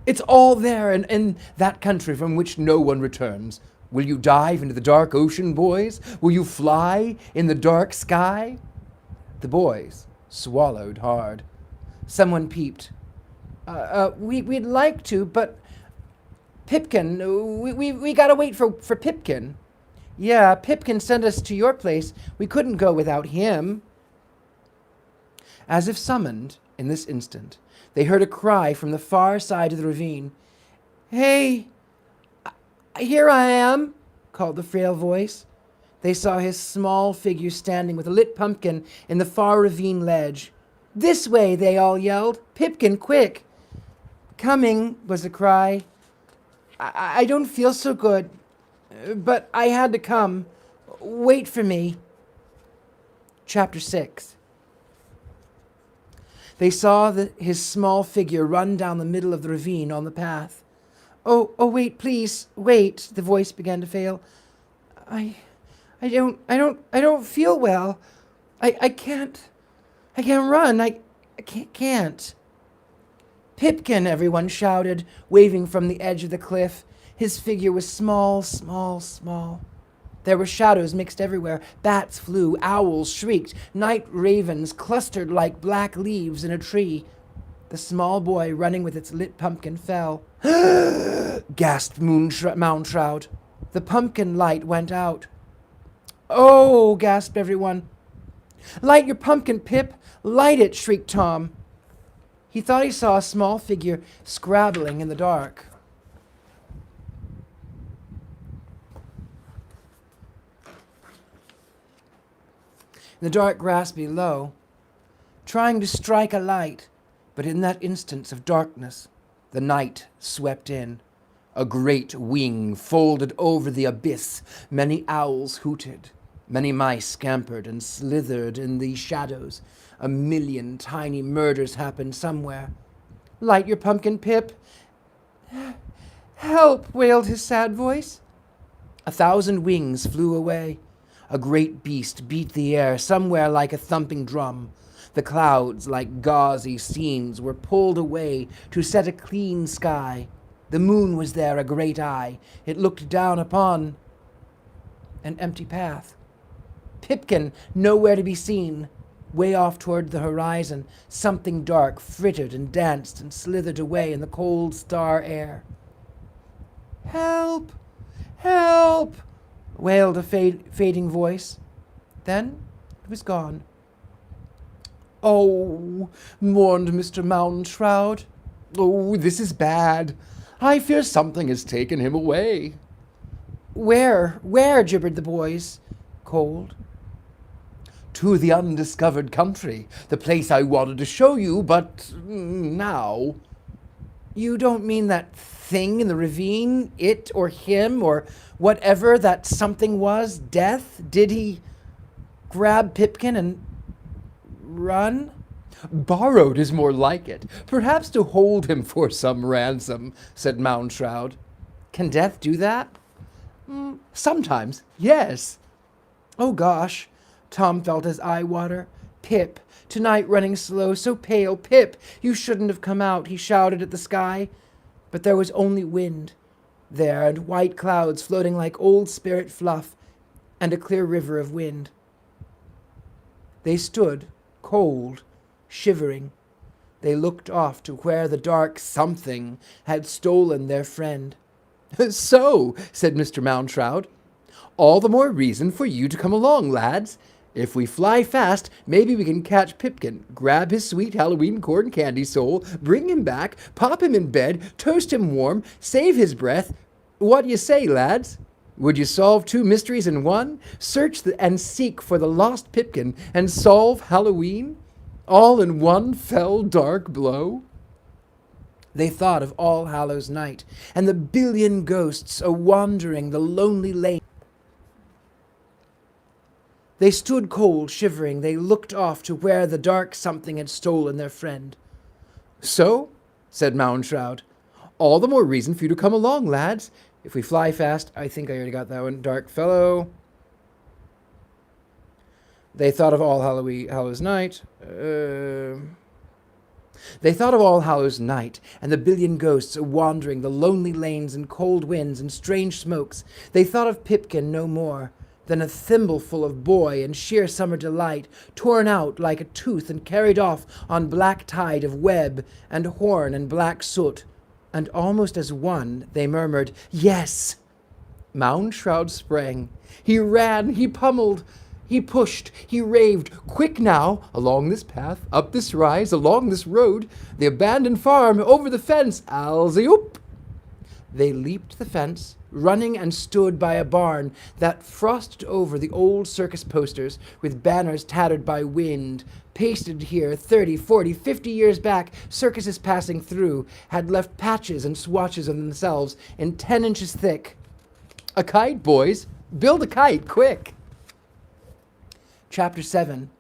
It's all there in that country from which no one returns. Will you dive into the dark ocean, boys? Will you fly in the dark sky? The boys swallowed hard. Someone peeped. We'd like to, but Pipkin, we gotta wait for Pipkin. Yeah, Pipkin sent us to your place. We couldn't go without him. As if summoned, in this instant, they heard a cry from the far side of the ravine. Hey, here I am, called the frail voice. They saw his small figure standing with a lit pumpkin in the far ravine ledge. This way, they all yelled. Pipkin, quick. Coming, was the cry. I don't feel so good, but I had to come. Wait for me. Chapter 6. They saw his small figure run down the middle of the ravine on the path. Oh, wait, please, wait, the voice began to fail. I don't feel well. I can't run. I can't. Pipkin, everyone shouted, waving from the edge of the cliff. His figure was small, small, small. There were shadows mixed everywhere. Bats flew, owls shrieked, night ravens clustered like black leaves in a tree. The small boy running with its lit pumpkin fell. Gasped Moundshroud. The pumpkin light went out. Oh, gasped everyone. Light your pumpkin, Pip! Light it, shrieked Tom. He thought he saw a small figure scrabbling in the dark. In the dark grass below, trying to strike a light, but in that instance of darkness, the night swept in. A great wing folded over the abyss. Many owls hooted. Many mice scampered and slithered in the shadows. A million tiny murders happened somewhere. Light your pumpkin, Pip. Help, wailed his sad voice. 1,000 wings flew away. A great beast beat the air somewhere like a thumping drum. The clouds, like gauzy scenes, were pulled away to set a clean sky. The moon was there, a great eye. It looked down upon an empty path. Pipkin, nowhere to be seen. Way off toward the horizon, something dark frittered and danced and slithered away in the cold star air. Help! Help! Wailed a fading voice. Then it was gone. "Oh," mourned Mr. Moundshroud. "Oh, this is bad. I fear something has taken him away." Where, gibbered the boys, cold. "To the undiscovered country, the place I wanted to show you, but now." You don't mean that thing in the ravine, it or him or whatever that something was, death? Did he grab Pipkin and run? "Borrowed is more like it. Perhaps to hold him for some ransom," said Moundshroud. "Can death do that?" Sometimes, yes." Oh gosh, Tom felt his eye water. "Pip, tonight running slow, so pale. Pip, you shouldn't have come out," he shouted at the sky. But there was only wind there, and white clouds floating like old spirit fluff, and a clear river of wind. They stood, cold, shivering. They looked off to where the dark something had stolen their friend. "So," said Mr. Moundshroud, "all the more reason for you to come along, lads. If we fly fast, maybe we can catch Pipkin, grab his sweet Halloween corn candy soul, bring him back, pop him in bed, toast him warm, save his breath. What d'ye say, lads? Would you solve two mysteries in one? Search and seek for the lost Pipkin, and solve Halloween? All in one fell dark blow?" They thought of All Hallows Night, and the billion ghosts a-wandering the lonely lane. They stood cold, shivering. They looked off to where the dark something had stolen their friend. "So," said Moundshroud, "all the more reason for you to come along, lads. If we fly fast," I think I already got that one, "dark fellow." They thought of All Hallows Night. They thought of All Hallows Night, and the billion ghosts wandering the lonely lanes and cold winds and strange smokes. They thought of Pipkin no more than a thimbleful of boy in sheer summer delight, torn out like a tooth and carried off on black tide of web and horn and black soot. And almost as one, they murmured, "Yes!" Moundshroud sprang. He ran, he pummeled, he pushed, he raved. "Quick now, along this path, up this rise, along this road, the abandoned farm, over the fence, alzy-oop!" They leaped the fence, running, and stood by a barn that frosted over the old circus posters with banners tattered by wind, pasted here 30, 40, 50 years back. Circuses passing through had left patches and swatches of themselves in 10 inches thick. "A kite, boys! Build a kite, quick!" Chapter 7.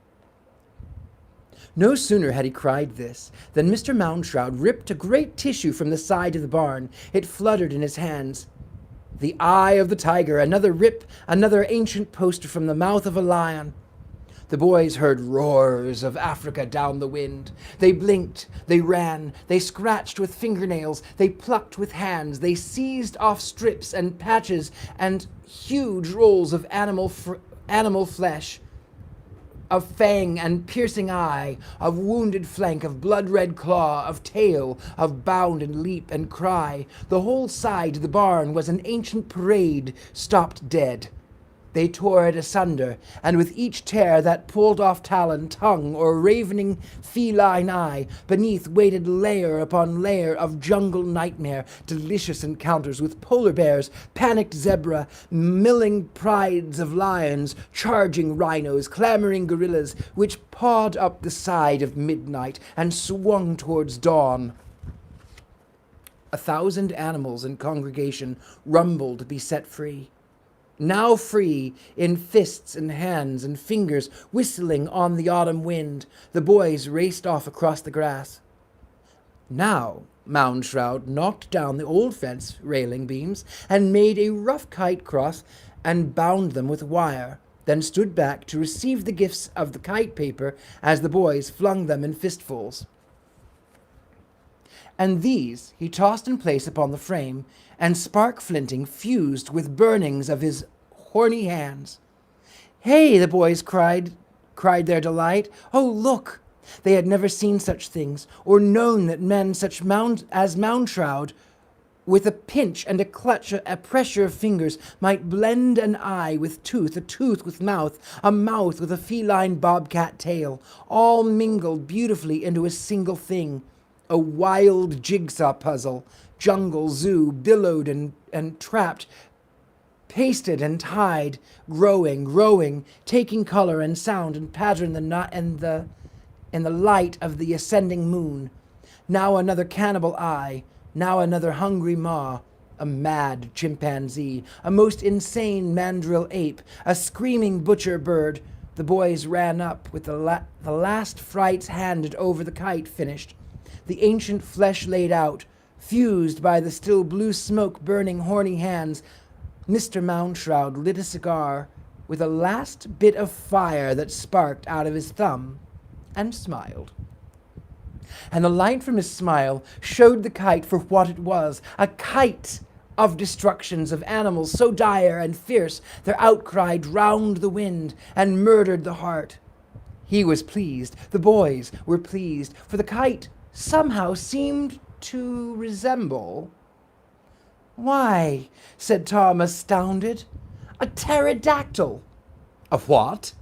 No sooner had he cried this than Mr. Moundshroud ripped a great tissue from the side of the barn. It fluttered in his hands. The eye of the tiger, another rip, another ancient poster from the mouth of a lion. The boys heard roars of Africa down the wind. They blinked, they ran, they scratched with fingernails, they plucked with hands, they seized off strips and patches and huge rolls of animal flesh, of fang and piercing eye, of wounded flank, of blood-red claw, of tail, of bound and leap and cry. The whole side of the barn was an ancient parade stopped dead. They tore it asunder, and with each tear that pulled off talon, tongue, or ravening feline eye, beneath waited layer upon layer of jungle nightmare, delicious encounters with polar bears, panicked zebra, milling prides of lions, charging rhinos, clamoring gorillas, which pawed up the side of midnight and swung towards dawn. 1,000 animals in congregation rumbled to be set free. Now free, in fists and hands and fingers, whistling on the autumn wind, the boys raced off across the grass. Now Moundshroud knocked down the old fence railing beams and made a rough kite cross and bound them with wire, then stood back to receive the gifts of the kite paper as the boys flung them in fistfuls. And these he tossed in place upon the frame, and spark-flinting fused with burnings of his horny hands. "Hey!" the boys cried their delight. "Oh, look!" They had never seen such things, or known that men such as Moundshroud with a pinch and a clutch, a pressure of fingers, might blend an eye with tooth, a tooth with mouth, a mouth with a feline bobcat tail, all mingled beautifully into a single thing, a wild jigsaw puzzle, jungle zoo, billowed and trapped, pasted and tied, growing, taking color and sound and pattern in the light of the ascending moon. Now another cannibal eye, now another hungry maw, a mad chimpanzee, a most insane mandrill ape, a screaming butcher bird. The boys ran up with the last frights handed over, the kite finished, the ancient flesh laid out, fused by the still blue smoke burning horny hands. Mr. Moundshroud lit a cigar with a last bit of fire that sparked out of his thumb, and smiled. And the light from his smile showed the kite for what it was, a kite of destructions of animals so dire and fierce their outcry drowned the wind and murdered the heart. He was pleased, the boys were pleased, for the kite somehow seemed to resemble... "Why," said Tom, astounded, "a pterodactyl." "A what?"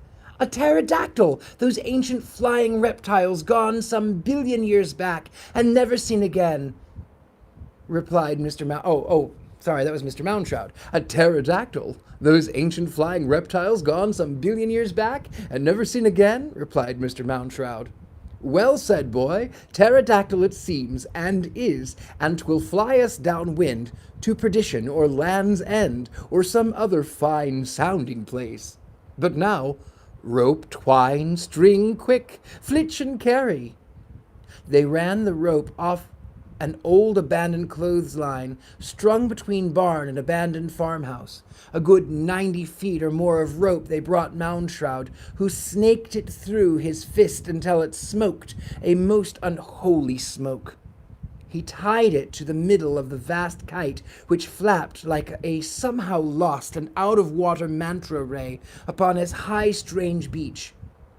"A pterodactyl, those ancient flying reptiles gone some billion years back and never seen again," replied Mr. Sorry, that was Mr. Moundshroud. "A pterodactyl, those ancient flying reptiles gone some billion years back and never seen again," replied Mr. Moundshroud. "Well said, boy. Pterodactyl it seems, and is, and 'twill fly us downwind to perdition or land's end or some other fine sounding place. But now, rope, twine, string, quick, flitch and carry." They ran the rope off an old abandoned clothesline strung between barn and abandoned farmhouse. A good 90 feet or more of rope they brought Moundshroud, who snaked it through his fist until it smoked, a most unholy smoke. He tied it to the middle of the vast kite, which flapped like a somehow lost and out-of-water manta ray upon his high, strange beach.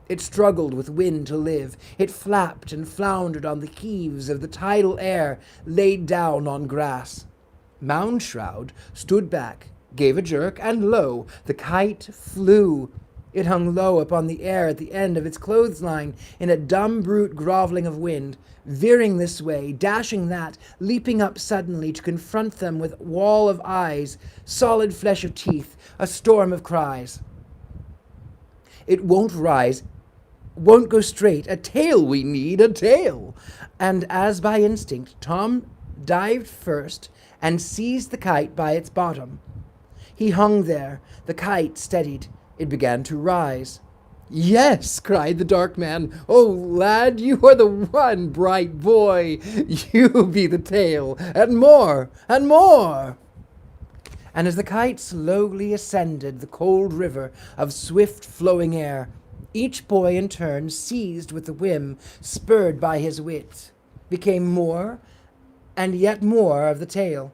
It struggled with wind to live. It flapped and floundered on the heaves of the tidal air laid down on grass. Moundshroud stood back, gave a jerk, and lo, the kite flew. It hung low upon the air at the end of its clothesline in a dumb brute groveling of wind, veering this way, dashing that, leaping up suddenly to confront them with wall of eyes, solid flesh of teeth, a storm of cries. "It won't rise, won't go straight, a tail we need, a tail!" And as by instinct, Tom dived first and seized the kite by its bottom. He hung there, the kite steadied. It began to rise. "Yes," cried the dark man. "Oh, lad, you are the one, bright boy. You be the tail, and more, and more." And as the kite slowly ascended the cold river of swift flowing air, each boy in turn, seized with the whim, spurred by his wit, became more and yet more of the tail.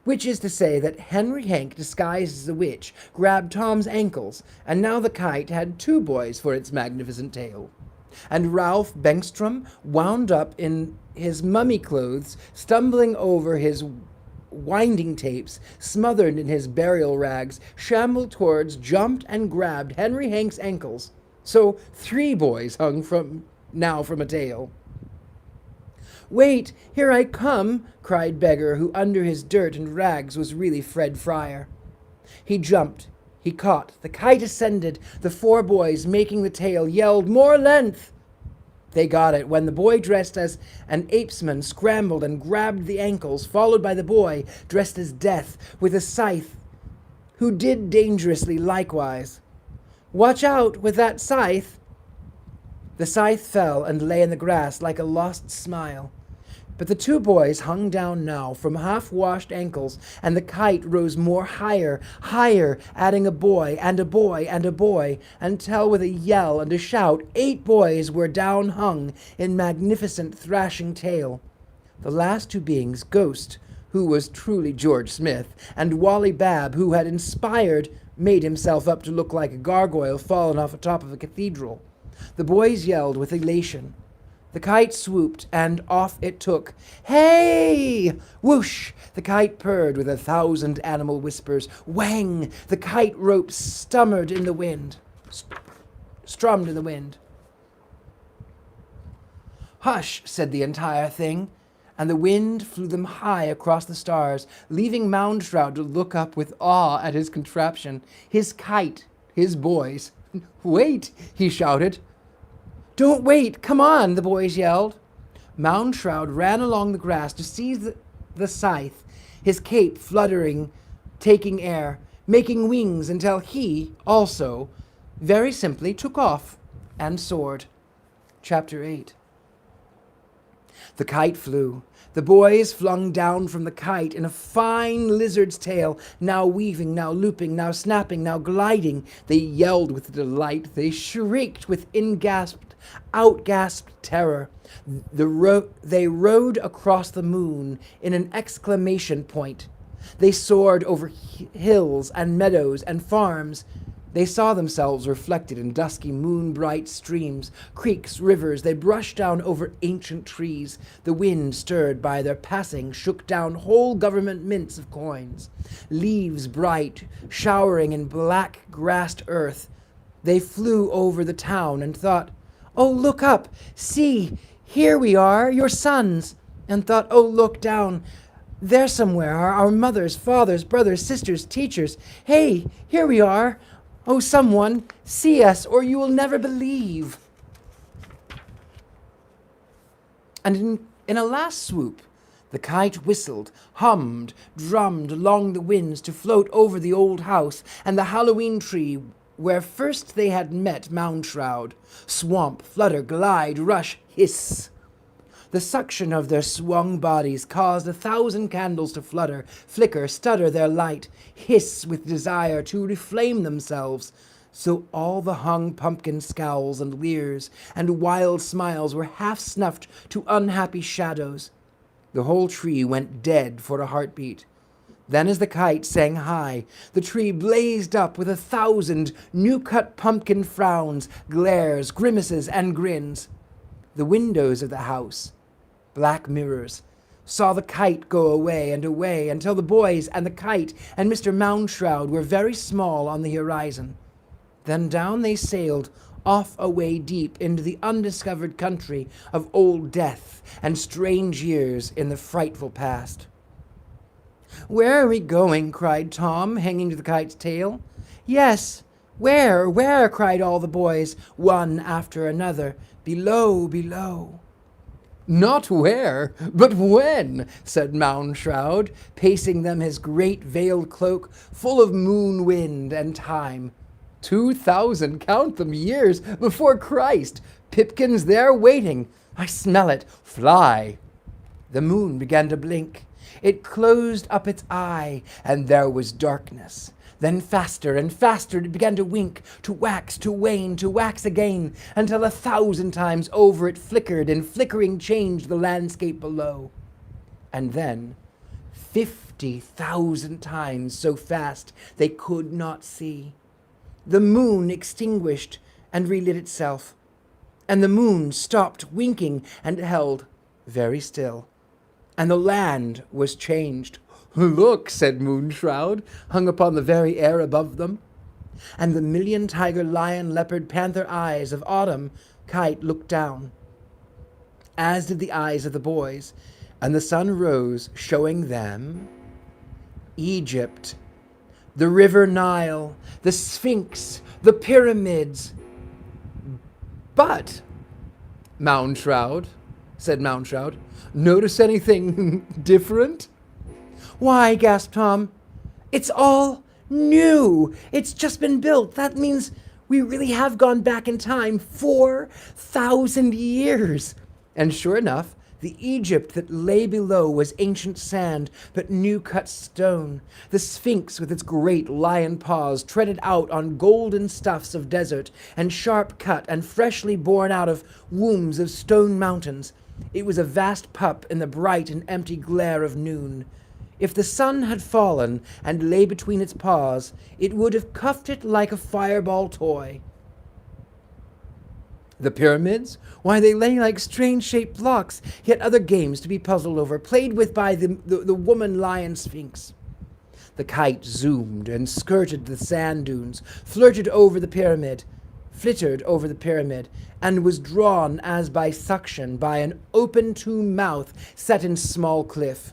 Which is to say that Henry Hank, disguised as a witch, grabbed Tom's ankles, and now the kite had two boys for its magnificent tail. And Ralph Bengstrom, wound up in his mummy clothes, stumbling over his winding tapes, smothered in his burial rags, shambled towards, jumped, and grabbed Henry Hank's ankles. So 3 boys hung from a tail. "Wait, here I come," cried Beggar, who under his dirt and rags was really Fred Fryer. He jumped, he caught, the kite ascended, the 4 boys, making the tail, yelled, "More length!" They got it when the boy dressed as an apesman scrambled and grabbed the ankles, followed by the boy dressed as Death with a scythe, who did dangerously likewise. "Watch out with that scythe!" The scythe fell and lay in the grass like a lost smile. But the 2 boys hung down now from half-washed ankles, and the kite rose more higher, adding a boy, and a boy, and a boy, until with a yell and a shout 8 boys were down hung in magnificent thrashing tail. The last 2 beings Ghost, who was truly George Smith, and Wally Babb, who had made himself up to look like a gargoyle fallen off the top of a cathedral. The boys yelled with elation. The kite swooped, and off it took. Hey! Whoosh! The kite purred with 1,000 animal whispers. Whang! The kite rope strummed in the wind. Hush, said the entire thing, and the wind flew them high across the stars, leaving Moundshroud to look up with awe at his contraption, his kite, his boys. Wait, he shouted. Don't wait, come on, the boys yelled. Moundshroud ran along the grass to seize the scythe, his cape fluttering, taking air, making wings until he, also, very simply took off and soared. Chapter 8. The kite flew. The boys flung down from the kite in a fine lizard's tail, now weaving, now looping, now snapping, now gliding. They yelled with delight. They shrieked with outgasped terror. They rode across the moon in an exclamation point. They soared over hills and meadows and farms. They saw themselves reflected in dusky moon-bright streams, creeks, rivers. They brushed down over ancient trees. The wind, stirred by their passing, shook down whole government mints of coins. Leaves bright, showering in black-grassed earth. They flew over the town and thought, oh, look up, see, here we are, your sons. And thought, oh, look down, there somewhere are our mothers, fathers, brothers, sisters, teachers. Hey, here we are. Oh, someone, see us, or you will never believe. And in a last swoop, the kite whistled, hummed, drummed along the winds to float over the old house and the Halloween tree where first they had met Moundshroud. Swamp, flutter, glide, rush, hiss. The suction of their swung bodies caused 1,000 candles to flutter, flicker, stutter their light, hiss with desire to reflame themselves. So all the hung pumpkin scowls and leers and wild smiles were half snuffed to unhappy shadows. The whole tree went dead for a heartbeat. Then as the kite sang high, the tree blazed up with 1,000 new-cut pumpkin frowns, glares, grimaces, and grins. The windows of the house, black mirrors, saw the kite go away until the boys and the kite and Mr. Moundshroud were very small on the horizon. Then down they sailed, off away deep into the undiscovered country of old death and strange years in the frightful past. Where are we going? Cried Tom, hanging to the kite's tail. Yes, where? Cried all the boys, one after another. Below, below. Not where, but when, said Moundshroud, pacing them his great veiled cloak, full of moon wind and time. 2,000, count them, years before Christ. Pipkin's there waiting. I smell it. Fly. The moon began to blink. It closed up its eye, and there was darkness. Then faster and faster it began to wink, to wax, to wane, to wax again, until 1,000 times over it flickered, and flickering changed the landscape below. And then 50,000 times so fast they could not see. The moon extinguished and relit itself, and the moon stopped winking and held very still, and the land was changed. Look, said Moundshroud, hung upon the very air above them. And the million tiger, lion, leopard, panther eyes of autumn kite looked down, as did the eyes of the boys, and the sun rose, showing them Egypt, the river Nile, the Sphinx, the pyramids. But, said Moundshroud, notice anything different? Why, gasped Tom, it's all new. It's just been built. That means we really have gone back in time 4,000 years. And sure enough, the Egypt that lay below was ancient sand, but new-cut stone. The Sphinx with its great lion paws treaded out on golden stuffs of desert, and sharp-cut and freshly born out of wombs of stone mountains. It was a vast pup in the bright and empty glare of noon. If the sun had fallen and lay between its paws, it would have cuffed it like a fireball toy. The pyramids? Why, they lay like strange-shaped blocks, yet other games to be puzzled over, played with by the woman-lion sphinx. The kite zoomed and skirted the sand dunes, flittered over the pyramid, and was drawn as by suction by an open tomb mouth set in small cliff.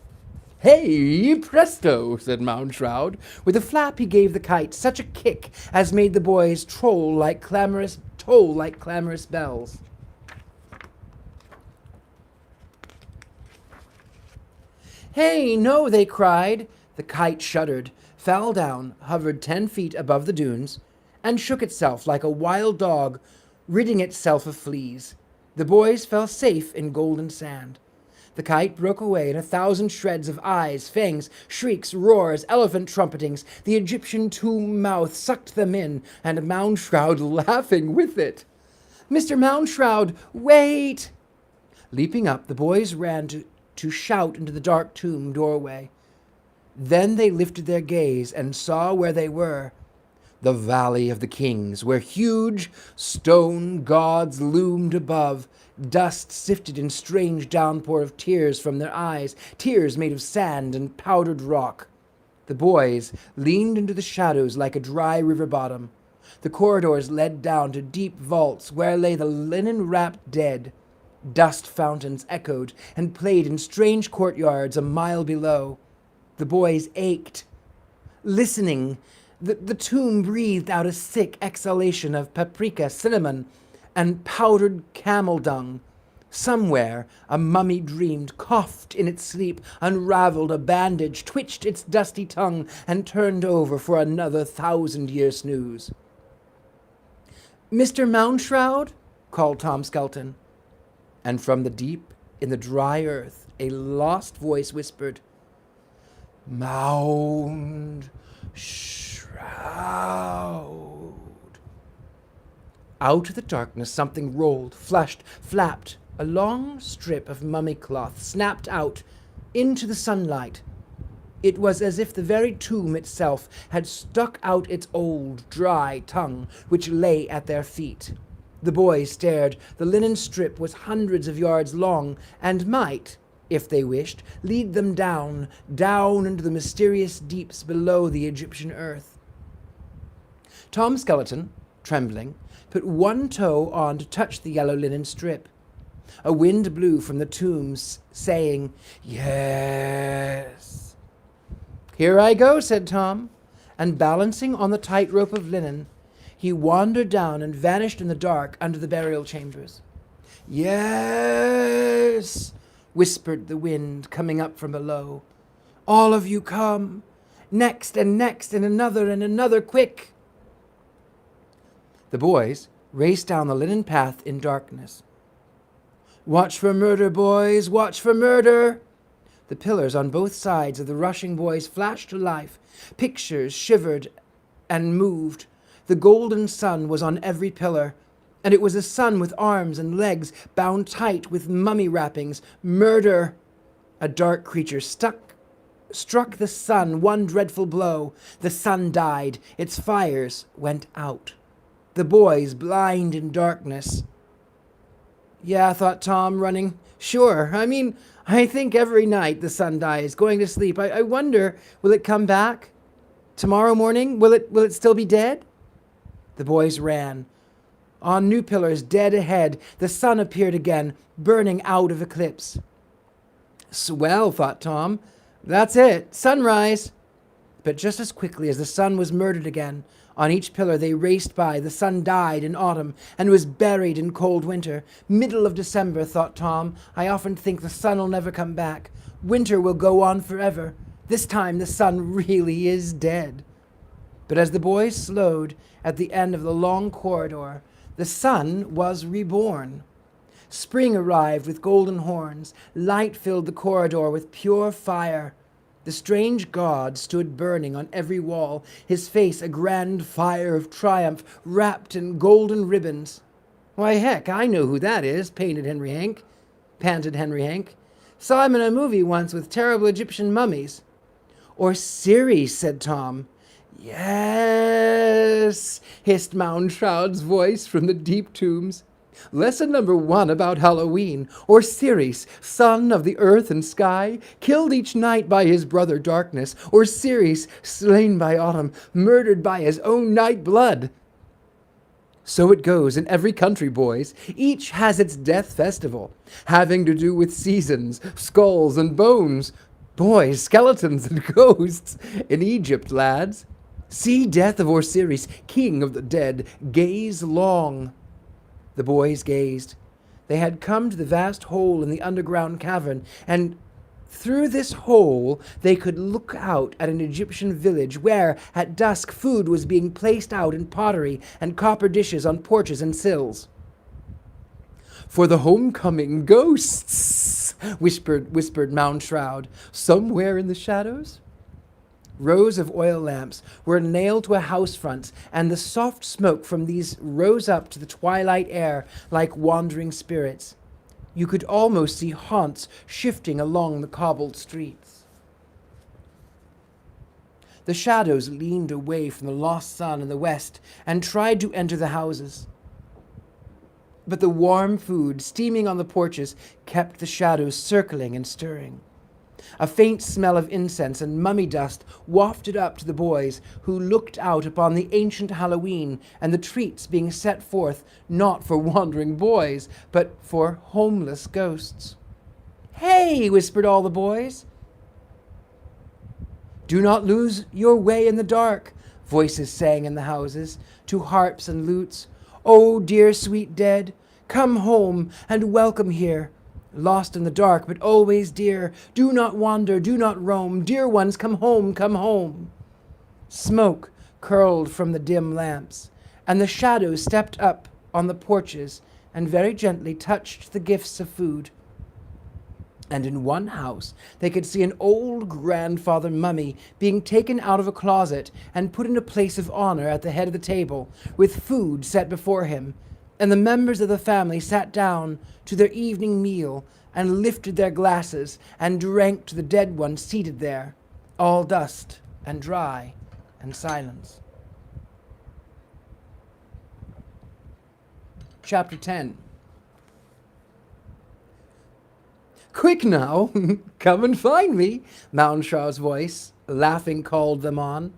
"Hey, presto," said Moundshroud. With a flap he gave the kite such a kick as made the boys toll like clamorous bells. "Hey, no," they cried. The kite shuddered, fell down, hovered 10 feet above the dunes, and shook itself like a wild dog, ridding itself of fleas. The boys fell safe in golden sand. The kite broke away in 1,000 shreds of eyes, fangs, shrieks, roars, elephant trumpetings. The Egyptian tomb mouth sucked them in, and Moundshroud laughing with it. "Mr. Moundshroud, wait!" Leaping up, the boys ran to shout into the dark tomb doorway. Then they lifted their gaze and saw where they were. The Valley of the Kings, where huge stone gods loomed above. Dust sifted in strange downpour of tears from their eyes, tears made of sand and powdered rock. The boys leaned into the shadows like a dry river bottom. The corridors led down to deep vaults where lay the linen-wrapped dead. Dust fountains echoed and played in strange courtyards a mile below. The boys ached. Listening, the tomb breathed out a sick exhalation of paprika, cinnamon, and powdered camel dung. Somewhere a mummy dreamed, coughed in its sleep, unraveled a bandage, twitched its dusty tongue, and turned over for another 1,000-year snooze. "Mr. Moundshroud?" called Tom Skelton. And from the deep in the dry earth a lost voice whispered, "Moundshroud." Out of the darkness something rolled, flushed, flapped. A long strip of mummy cloth snapped out into the sunlight. It was as if the very tomb itself had stuck out its old, dry tongue, which lay at their feet. The boys stared. The linen strip was hundreds of yards long, and might, if they wished, lead them down into the mysterious deeps below the Egyptian earth. Tom Skelton, trembling, put one toe on to touch the yellow linen strip. A wind blew from the tombs, saying, "Yes." "Here I go," said Tom, and balancing on the tight rope of linen, he wandered down and vanished in the dark under the burial chambers. "Yes," whispered the wind, coming up from below. "All of you come. Next, and another, quick." The boys raced down the linen path in darkness. "Watch for murder, boys, watch for murder!" The pillars on both sides of the rushing boys flashed to life. Pictures shivered and moved. The golden sun was on every pillar, and it was a sun with arms and legs bound tight with mummy wrappings. Murder! A dark creature struck the sun one dreadful blow. The sun died. Its fires went out. The boys, blind in darkness. "Yeah," thought Tom, running. "Sure. I think every night the sun dies, going to sleep. I wonder, will it come back? Tomorrow morning, will it still be dead?" The boys ran. On new pillars, dead ahead, the sun appeared again, burning out of eclipse. "Swell," thought Tom. "That's it. Sunrise." But just as quickly as the sun was murdered again, on each pillar they raced by. The sun died in autumn and was buried in cold winter. Middle of December, thought Tom. I often think the sun'll never come back. Winter will go on forever. This time the sun really is dead. But as the boys slowed at the end of the long corridor, the sun was reborn. Spring arrived with golden horns. Light filled the corridor with pure fire. The strange god stood burning on every wall, his face a grand fire of triumph wrapped in golden ribbons. "Why, heck, I know who that is," panted Henry Hank. "Saw him in a movie once with terrible Egyptian mummies." "Or Ceres," said Tom. "Yes," hissed Moundshroud's voice from the deep tombs. Lesson number 1 about Halloween. Osiris, son of the earth and sky, killed each night by his brother darkness. Osiris, slain by autumn, murdered by his own night blood. So it goes in every country, boys. Each has its death festival, having to do with seasons, skulls, and bones. Boys, skeletons, and ghosts. In Egypt, lads. See death of Osiris, king of the dead. Gaze long. The boys gazed. They had come to the vast hole in the underground cavern, and through this hole they could look out at an Egyptian village where, at dusk, food was being placed out in pottery and copper dishes on porches and sills. "For the homecoming ghosts," whispered Moundshroud, "somewhere in the shadows." Rows of oil lamps were nailed to a house front, and the soft smoke from these rose up to the twilight air like wandering spirits. You could almost see haunts shifting along the cobbled streets. The shadows leaned away from the lost sun in the west and tried to enter the houses. But the warm food steaming on the porches kept the shadows circling and stirring. A faint smell of incense and mummy dust wafted up to the boys, who looked out upon the ancient Halloween and the treats being set forth not for wandering boys, but for homeless ghosts. "Hey!" whispered all the boys. "Do not lose your way in the dark," voices sang in the houses, to harps and lutes. "Oh, dear sweet dead, come home and welcome here. Lost in the dark, but always dear. Do not wander, do not roam. Dear ones, come home, come home." Smoke curled from the dim lamps, and the shadows stepped up on the porches and very gently touched the gifts of food. And in one house they could see an old grandfather mummy being taken out of a closet and put in a place of honor at the head of the table, with food set before him. And the members of the family sat down to their evening meal and lifted their glasses and drank to the dead one seated there, all dust and dry and silence. Chapter 10. "Quick now, come and find me," Moundshroud's voice, laughing, called them on.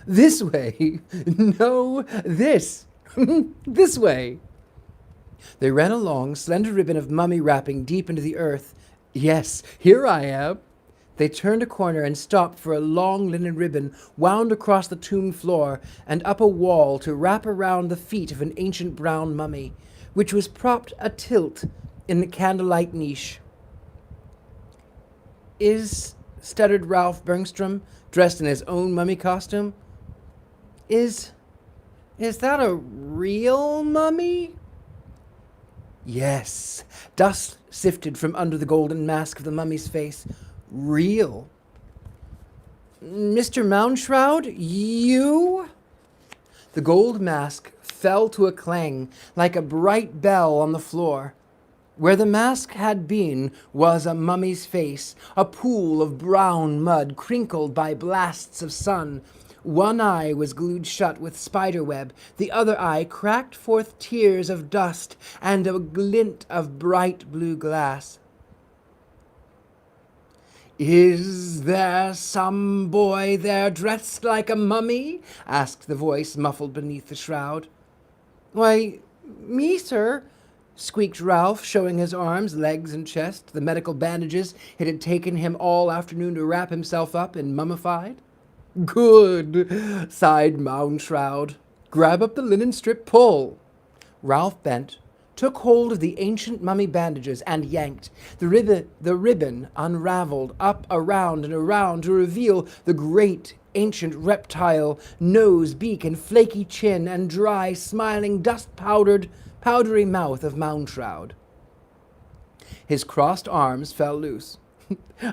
"This way, no, this, this way." They ran a long, slender ribbon of mummy wrapping deep into the earth. "Yes, here I am." They turned a corner and stopped for a long linen ribbon wound across the tomb floor and up a wall to wrap around the feet of an ancient brown mummy, which was propped atilt in the candlelight niche. Stuttered Ralph Bergstrom, dressed in his own mummy costume. Is that a real mummy?" "Yes." Dust sifted from under the golden mask of the mummy's face. "Real." "Mr. Moundshroud, you?" The gold mask fell to a clang like a bright bell on the floor. Where the mask had been was a mummy's face, a pool of brown mud crinkled by blasts of sun. One eye was glued shut with spiderweb, the other eye cracked forth tears of dust and a glint of bright blue glass. "Is there some boy there dressed like a mummy?" asked the voice muffled beneath the shroud. "Why, me, sir," squeaked Ralph, showing his arms, legs, and chest, the medical bandages it had taken him all afternoon to wrap himself up in mummified. "Good," sighed Moundshroud. "Grab up the linen strip, pull." Ralph bent, took hold of the ancient mummy bandages, and yanked. The ribbon unraveled up, around, and around to reveal the great ancient reptile, nose, beak, and flaky chin, and dry, smiling, powdery mouth of Moundshroud. His crossed arms fell loose.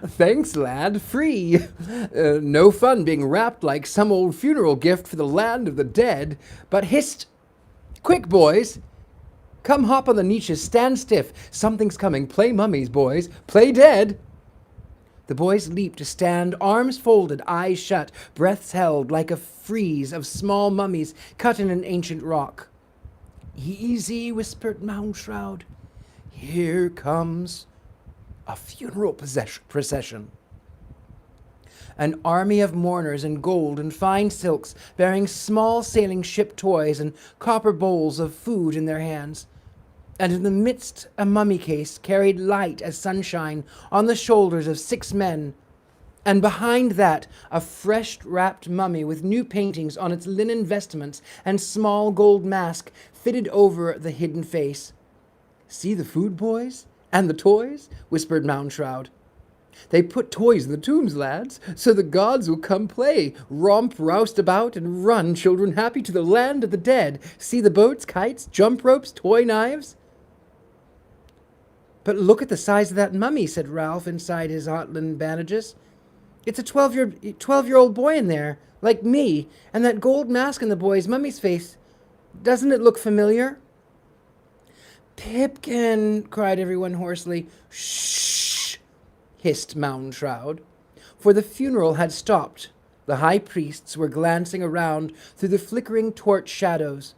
"Thanks, lad, free. No fun being wrapped like some old funeral gift for the land of the dead. But hist! Quick, boys! Come hop on the niches, stand stiff. Something's coming. Play mummies, boys. Play dead." The boys leaped to stand, arms folded, eyes shut, breaths held like a frieze of small mummies cut in an ancient rock. Easy, whispered Moundshroud. Here comes a funeral procession. An army of mourners in gold and fine silks, bearing small sailing ship toys and copper bowls of food in their hands. And in the midst a mummy case carried light as sunshine on the shoulders of 6 men, and behind that a fresh wrapped mummy with new paintings on its linen vestments and small gold mask fitted over the hidden face. See the food, boys? And the toys? Whispered Moundshroud. They put toys in the tombs, lads, so the gods will come play, romp, roust about, and run children happy to the land of the dead. See the boats, kites, jump ropes, toy knives. But look at the size of that mummy, said Ralph inside his Otland bandages. It's a 12-year-old boy in there, like me, and that gold mask on the boy's mummy's face. Doesn't it look familiar? Pipkin, cried everyone hoarsely. Shh, hissed Moundshroud, for the funeral had stopped. The high priests were glancing around through the flickering torch shadows.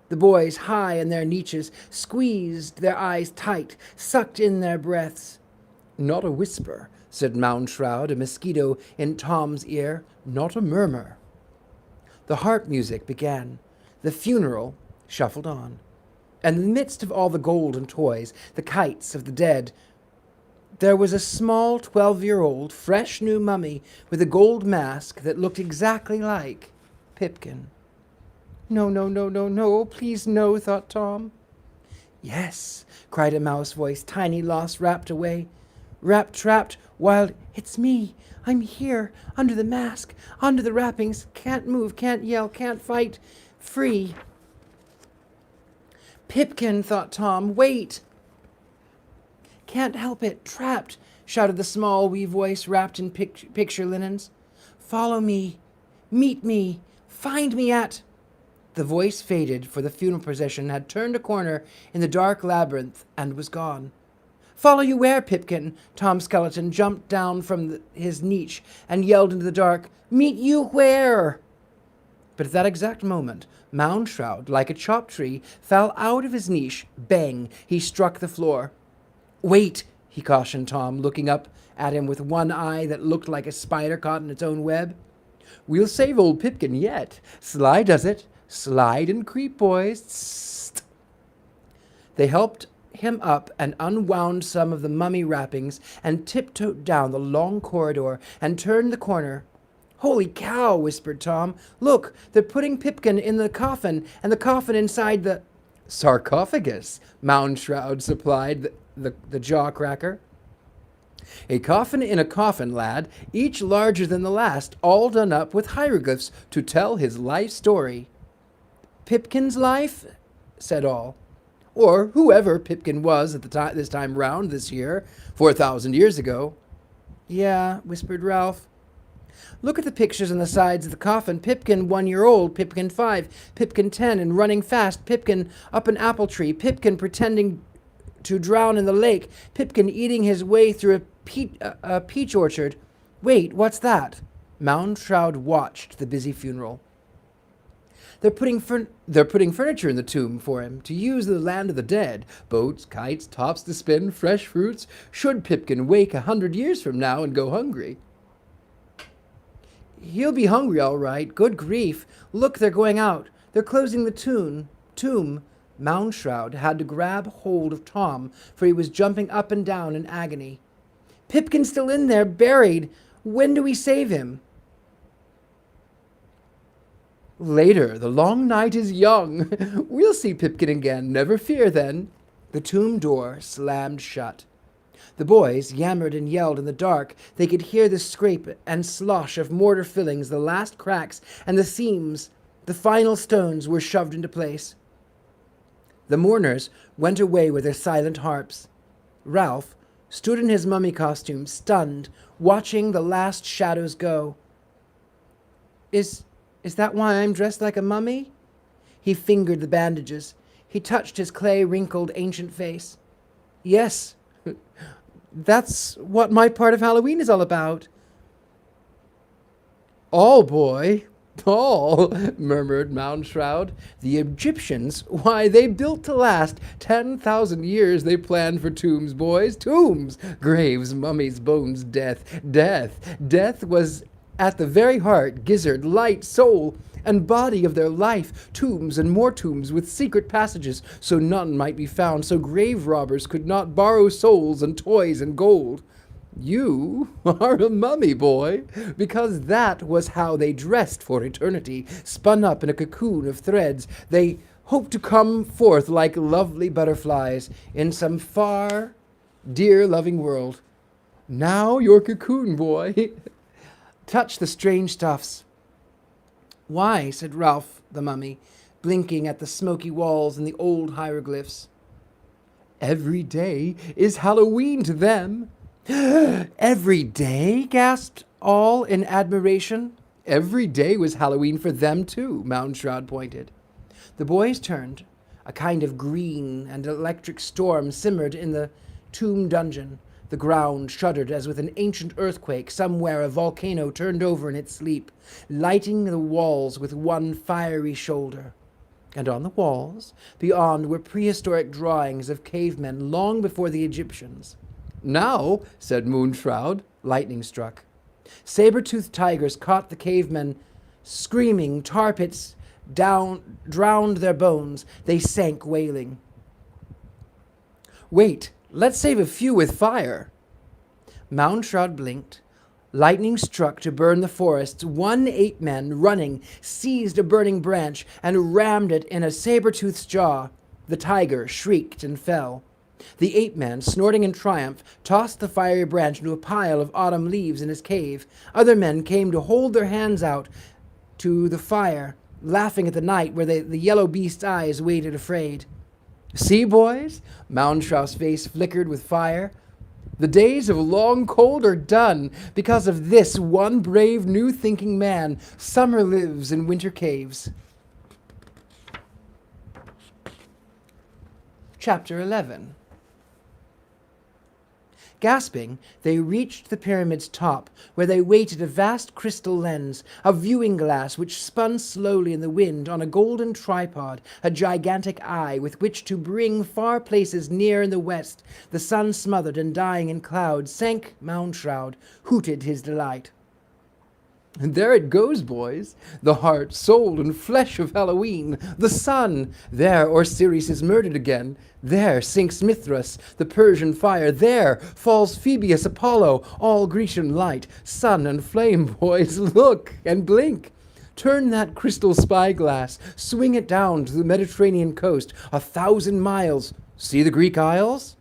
The boys, high in their niches, squeezed their eyes tight, sucked in their breaths. Not a whisper, said Moundshroud, a mosquito in Tom's ear. Not a murmur. The harp music began. The funeral shuffled on. And in the midst of all the gold and toys, the kites of the dead, there was a small 12-year-old, fresh new mummy with a gold mask that looked exactly like Pipkin. No, no, no, no, no, please no, thought Tom. Yes, cried a mouse voice, tiny lost wrapped away. Wrapped, trapped, wild, it's me. I'm here, under the mask, under the wrappings, can't move, can't yell, can't fight, free. Pipkin, thought Tom, wait. Can't help it, trapped, shouted the small wee voice wrapped in picture linens. Follow me, meet me, find me at... The voice faded, for the funeral procession had turned a corner in the dark labyrinth and was gone. Follow you where, Pipkin? Tom Skeleton jumped down from his niche and yelled into the dark. Meet you where? But at that exact moment, Moundshroud, like a chopped tree, fell out of his niche. Bang! He struck the floor. Wait, he cautioned Tom, looking up at him with one eye that looked like a spider caught in its own web. We'll save old Pipkin yet. Sly does it. Slide and creep, boys. Tssst. They helped him up and unwound some of the mummy wrappings and tiptoed down the long corridor and turned the corner. Holy cow, whispered Tom. Look, they're putting Pipkin in the coffin and the coffin inside the... Sarcophagus, Moundshroud supplied the jaw-cracker. A coffin in a coffin, lad, each larger than the last, all done up with hieroglyphs to tell his life story. Pipkin's life? Said all. Or whoever Pipkin was at the this time round this year, 4,000 years ago. Yeah, whispered Ralph. Look at the pictures on the sides of the coffin. Pipkin 1 year old, Pipkin 5, Pipkin 10 and running fast, Pipkin up an apple tree, Pipkin pretending to drown in the lake, Pipkin eating his way through a peach orchard. Wait, what's that? Moundshroud watched the busy funeral. They're putting furniture in the tomb for him to use in the land of the dead. Boats, kites, tops to spin, fresh fruits. Should Pipkin wake 100 years from now and go hungry? He'll be hungry, all right. Good grief. Look, they're going out. They're closing the tomb. Moundshroud had to grab hold of Tom, for he was jumping up and down in agony. Pipkin's still in there, buried. When do we save him? Later, the long night is young. We'll see Pipkin again, never fear then. The tomb door slammed shut. The boys yammered and yelled in the dark. They could hear the scrape and slosh of mortar fillings, the last cracks, and the seams. The final stones were shoved into place. The mourners went away with their silent harps. Ralph stood in his mummy costume, stunned, watching the last shadows go. Is that why I'm dressed like a mummy? He fingered the bandages. He touched his clay-wrinkled ancient face. Yes, that's what my part of Halloween is all about. All, boy, Tall, murmured Moundshroud. The Egyptians, why, they built to last 10,000 years. They planned for tombs, boys, tombs, graves, mummies, bones, death. Death was at the very heart, gizzard, light, soul, and body of their life. Tombs and more tombs with secret passages, so none might be found, so grave robbers could not borrow souls and toys and gold. You are a mummy, boy, because that was how they dressed for eternity, spun up in a cocoon of threads. They hoped to come forth like lovely butterflies in some far, dear, loving world. Now your cocoon, boy. Touch the strange stuffs. Why, said Ralph the mummy, blinking at the smoky walls and the old hieroglyphs. Every day is Halloween to them. Every day? Gasped all in admiration. Every day was Halloween for them, too, Moundshroud pointed. The boys turned. A kind of green and electric storm simmered in the tomb dungeon. The ground shuddered as with an ancient earthquake. Somewhere a volcano turned over in its sleep, lighting the walls with one fiery shoulder. And on the walls, beyond, were prehistoric drawings of cavemen long before the Egyptians. Now, said Moundshroud, lightning struck. Saber-toothed tigers caught the cavemen, screaming. Tar pits drowned their bones. They sank wailing. Wait, let's save a few with fire. Moundshroud blinked. Lightning struck to burn the forests. One ape-man, running, seized a burning branch and rammed it in a saber-tooth's jaw. The tiger shrieked and fell. The ape-man, snorting in triumph, tossed the fiery branch into a pile of autumn leaves in his cave. Other men came to hold their hands out to the fire, laughing at the night where the yellow beast's eyes waited afraid. See, boys? Moundshroud's face flickered with fire. The days of long cold are done because of this one brave, new-thinking man. Summer lives in winter caves. Chapter 11. Gasping, they reached the pyramid's top, where they waited a vast crystal lens, a viewing glass which spun slowly in the wind on a golden tripod, a gigantic eye with which to bring far places near in the west. The sun, smothered and dying in clouds, sank. Moundshroud hooted his delight. And there it goes, boys, the heart, soul, and flesh of Halloween, the sun. There Osiris is murdered again. There sinks Mithras, the Persian fire. There falls Phoebus Apollo, all Grecian light. Sun and flame, boys, look and blink. Turn that crystal spyglass, swing it down to the Mediterranean coast, 1,000 miles. See the Greek Isles?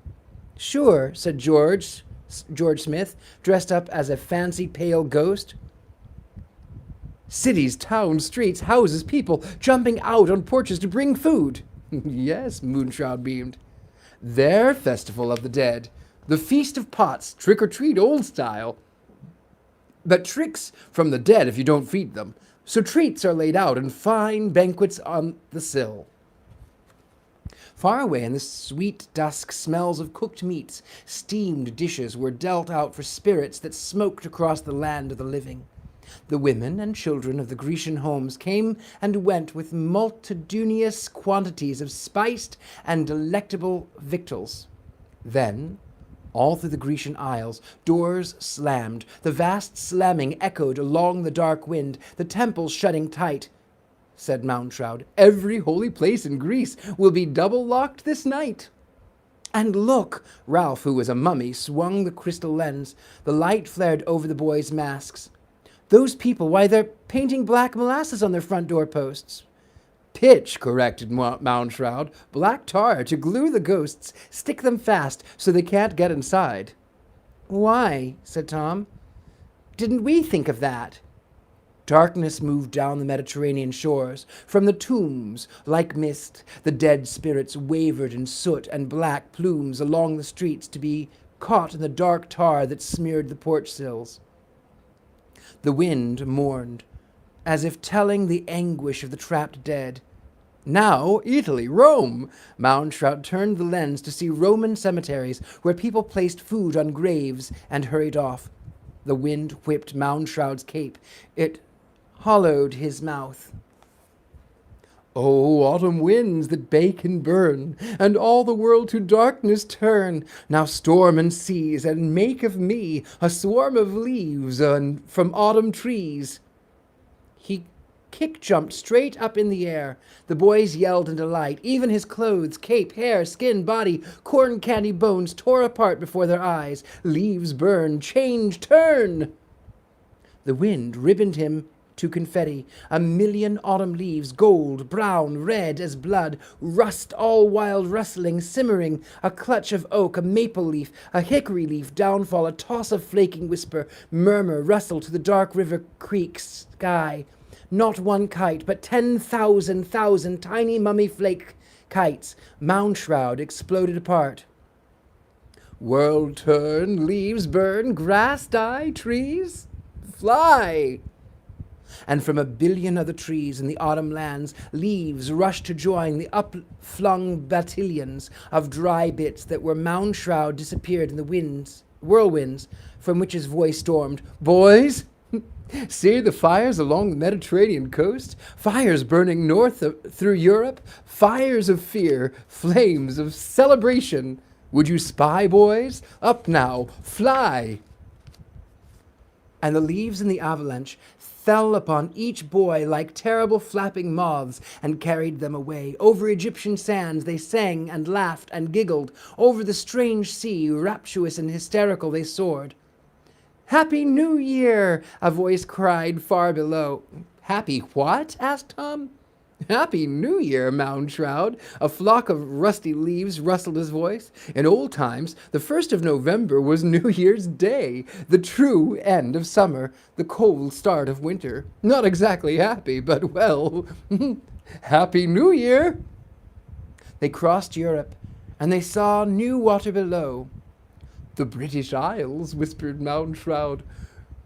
Sure, said George Smith, dressed up as a fancy pale ghost. Cities, towns, streets, houses, people jumping out on porches to bring food. Yes, Moundshroud beamed. Their festival of the dead. The Feast of Pots, trick-or-treat old style. But tricks from the dead if you don't feed them. So treats are laid out and fine banquets on the sill. Far away in the sweet dusk, smells of cooked meats, steamed dishes were dealt out for spirits that smoked across the land of the living. The women and children of the Grecian homes came and went with multitudinous quantities of spiced and delectable victuals. Then, all through the Grecian Isles, doors slammed. The vast slamming echoed along the dark wind, the temples shutting tight. Said Moundshroud, every holy place in Greece will be double-locked this night. And look! Ralph, who was a mummy, swung the crystal lens. The light flared over the boys' masks. Those people, why, they're painting black molasses on their front door posts. Pitch, corrected Moundshroud. Black tar to glue the ghosts, stick them fast so they can't get inside. Why, said Tom. Didn't we think of that? Darkness moved down the Mediterranean shores. From the tombs, like mist, the dead spirits wavered in soot and black plumes along the streets to be caught in the dark tar that smeared the porch sills. The wind mourned, as if telling the anguish of the trapped dead. Now, Italy, Rome! Moundshroud turned the lens to see Roman cemeteries where people placed food on graves and hurried off. The wind whipped Moundshroud's cape. It hollowed his mouth. "O autumn winds that bake and burn, and all the world to darkness turn, now storm and seize, and make of me a swarm of leaves from autumn trees." He kick-jumped straight up in the air. The boys yelled in delight. Even his clothes, cape, hair, skin, body, corn candy bones tore apart before their eyes. Leaves burn, change, turn! The wind ribboned him to confetti, 1,000,000 autumn leaves, gold, brown, red as blood, rust all wild rustling, simmering, a clutch of oak, a maple leaf, a hickory leaf, downfall, a toss of flaking whisper, murmur, rustle to the dark river creek sky. Not one kite, but 10,000 tiny mummy flake kites, Moundshroud, exploded apart. World turn, leaves burn, grass die, trees fly. And from 1,000,000,000 other trees in the autumn lands, leaves rushed to join the upflung battalions of dry bits that were Moundshroud disappeared in the whirlwinds, from which his voice stormed, "Boys, see the fires along the Mediterranean coast, fires burning north through Europe, fires of fear, flames of celebration. Would you spy, boys? Up now, fly!" And the leaves in the avalanche fell upon each boy like terrible flapping moths and carried them away. Over Egyptian sands they sang and laughed and giggled. Over the strange sea, rapturous and hysterical, they soared. "Happy New Year!" a voice cried far below. "Happy what?" asked Tom. "Happy New Year, Moundshroud!" A flock of rusty leaves rustled his voice. "In old times, the 1st of November was New Year's Day, the true end of summer, the cold start of winter. Not exactly happy, but well, Happy New Year!" They crossed Europe, and they saw new water below. "The British Isles," whispered Moundshroud.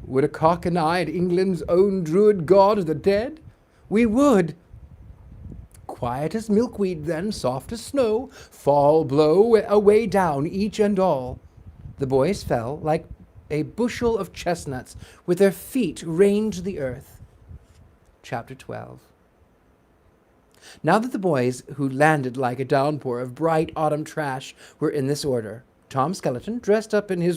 "Would a cock-and-eyed England's own Druid god of the dead? We would." "Quiet as milkweed then, soft as snow, fall, blow, away down, each and all." The boys fell like a bushel of chestnuts, with their feet ranged the earth. Chapter 12. Now that the boys, who landed like a downpour of bright autumn trash, were in this order: Tom Skeleton, dressed up in his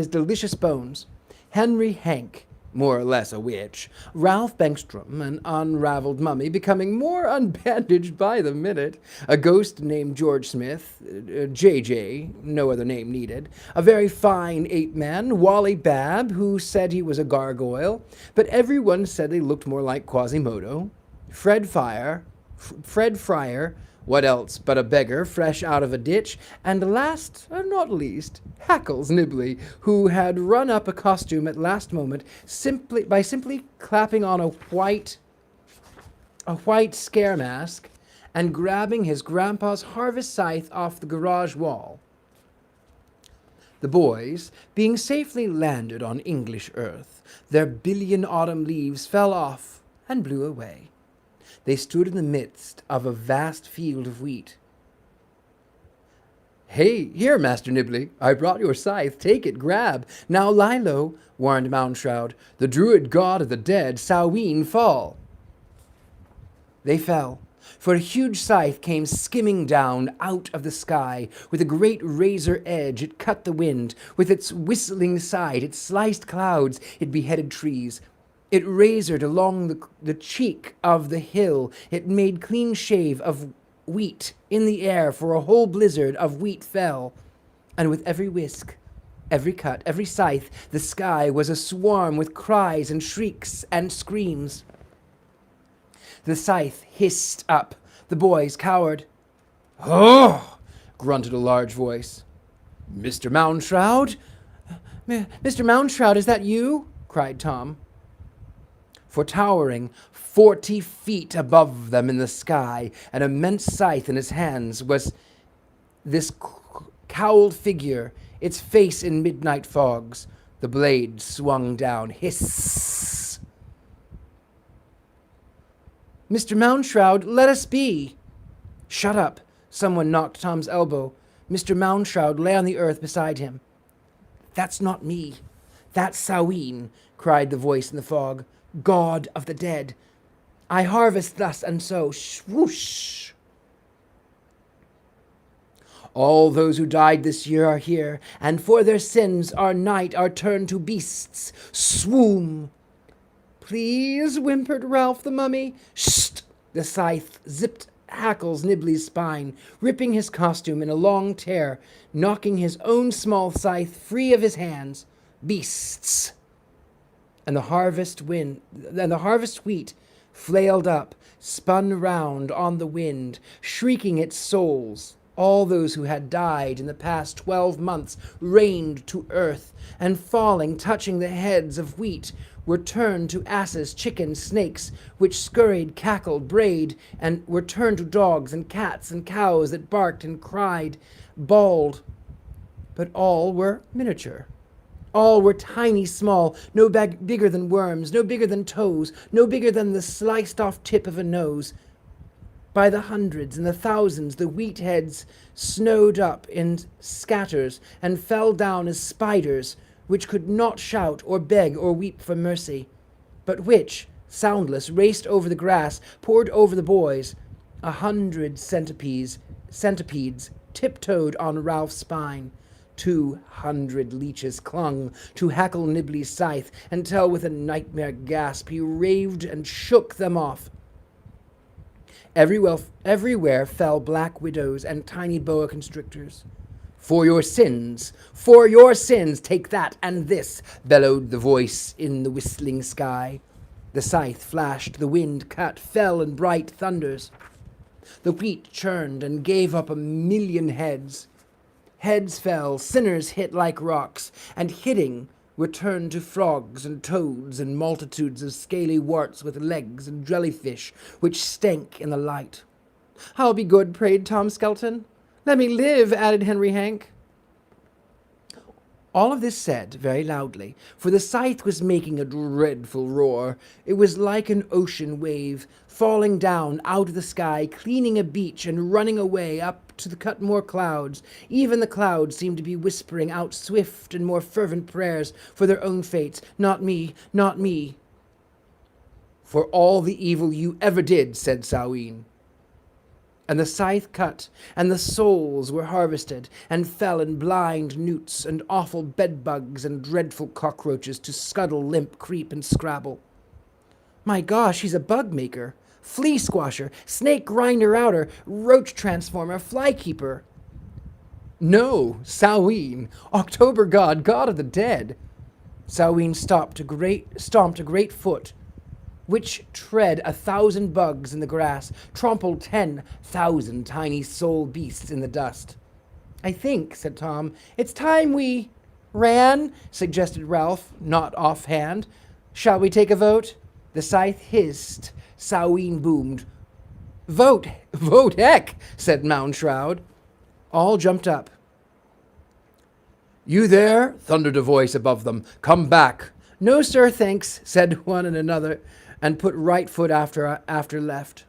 delicious bones; Henry Hank, more or less a witch; Ralph Bengstrom, an unraveled mummy, becoming more unbandaged by the minute; a ghost named George Smith, JJ, no other name needed; a very fine ape-man, Wally Babb, who said he was a gargoyle, but everyone said they looked more like Quasimodo; Fred Fryer, what else but a beggar fresh out of a ditch; and last and not least, Hackles Nibley, who had run up a costume at last moment by simply clapping on a white scare mask and grabbing his grandpa's harvest scythe off the garage wall. The boys, being safely landed on English earth, their 1,000,000,000 autumn leaves fell off and blew away. They stood in the midst of a vast field of wheat. "Hey, here, Master Nibley, I brought your scythe. Take it, grab. Now lie low," warned Moundshroud. "The Druid god of the dead, Samhain, fall." They fell, for a huge scythe came skimming down out of the sky. With a great razor edge it cut the wind. With its whistling side it sliced clouds, it beheaded trees. It razored along the cheek of the hill. It made clean shave of wheat in the air, for a whole blizzard of wheat fell. And with every whisk, every cut, every scythe, the sky was aswarm with cries and shrieks and screams. The scythe hissed up. The boys cowered. "Oh!" grunted a large voice. "Mr. Moundshroud? Mr. Moundshroud, is that you?" cried Tom. For towering 40 feet above them in the sky, an immense scythe in his hands, was this cowled figure, its face in midnight fogs. The blade swung down. Hiss! "Mr. Moundshroud, let us be!" "Shut up!" Someone knocked Tom's elbow. Mr. Moundshroud lay on the earth beside him. "That's not me. "That's Samhain," cried the voice in the fog. "God of the dead. I harvest thus and so. Swoosh!" "All those who died this year are here, and for their sins our night are turned to beasts. Swoom!" "Please," whimpered Ralph the mummy. "Sht!" The scythe zipped Hackles Nibley's spine, ripping his costume in a long tear, knocking his own small scythe free of his hands. "Beasts!" And the harvest wheat flailed up, spun round on the wind, shrieking its souls. All those who had died in the past 12 months rained to earth, and falling, touching the heads of wheat, were turned to asses, chickens, snakes, which scurried, cackled, brayed, and were turned to dogs and cats and cows that barked and cried, bawled. But all were miniature. All were tiny small, no bigger than worms, no bigger than toes, no bigger than the sliced-off tip of a nose. By the hundreds and the thousands the wheat heads snowed up in scatters and fell down as spiders, which could not shout or beg or weep for mercy, but which, soundless, raced over the grass, poured over the boys. 100 centipedes tiptoed on Ralph's spine. 200 leeches clung to Hackle Nibley's scythe until with a nightmare gasp he raved and shook them off. Everywhere fell black widows and tiny boa constrictors. For your sins, take that and this," bellowed the voice in the whistling sky. The scythe flashed, the wind cut, fell in bright thunders. The wheat churned and gave up 1,000,000 heads. Heads fell, sinners hit like rocks, and hitting were turned to frogs and toads and multitudes of scaly warts with legs and jellyfish, which stank in the light. "I'll be good," prayed Tom Skelton. "Let me live," added Henry Hank. All of this said very loudly, for the scythe was making a dreadful roar. It was like an ocean wave, falling down out of the sky, cleaning a beach and running away up to the Cutmore clouds. Even the clouds seemed to be whispering out swift and more fervent prayers for their own fates. "Not me, not me." "For all the evil you ever did," said Samhain. And the scythe cut, and the souls were harvested, and fell in blind newts and awful bedbugs and dreadful cockroaches to scuttle, limp, creep, and scrabble. "My gosh, he's a bug maker, flea squasher, snake grinder outer, roach transformer, fly keeper." "No, Samhain, October god, god of the dead." Samhain stomped a great foot, which tread 1,000 bugs in the grass, trampled 10,000 tiny soul beasts in the dust. "I think," said Tom, "it's time we ran," suggested Ralph, not offhand. "Shall we take a vote?" The scythe hissed. Samhain boomed. Vote, heck," said Moundshroud. All jumped up. "You there?" thundered a voice above them. "Come back." "No, sir, thanks," said one and another, and put right foot after left.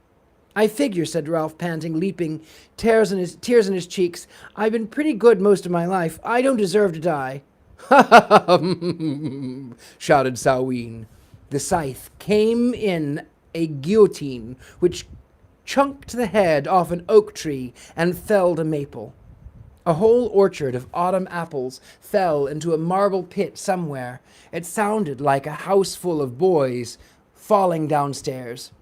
"I figure," said Ralph, panting, leaping, tears in his cheeks. "I've been pretty good most of my life. I don't deserve to die." "Ha ha ha!" shouted Samhain. The scythe came in a guillotine, which chunked the head off an oak tree and felled a maple. A whole orchard of autumn apples fell into a marble pit somewhere. It sounded like a house full of boys falling downstairs.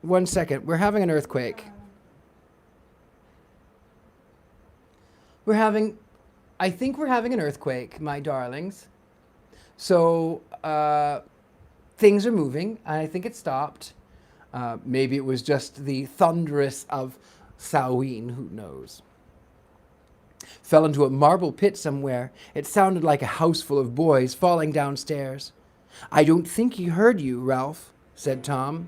One second, we're having an earthquake. I think we're having an earthquake, my darlings. So, things are moving, and I think it stopped. Maybe it was just the thunderous of Samhain, who knows. Fell into a marble pit somewhere. It sounded like a house full of boys falling downstairs. "I don't think he heard you, Ralph," said Tom.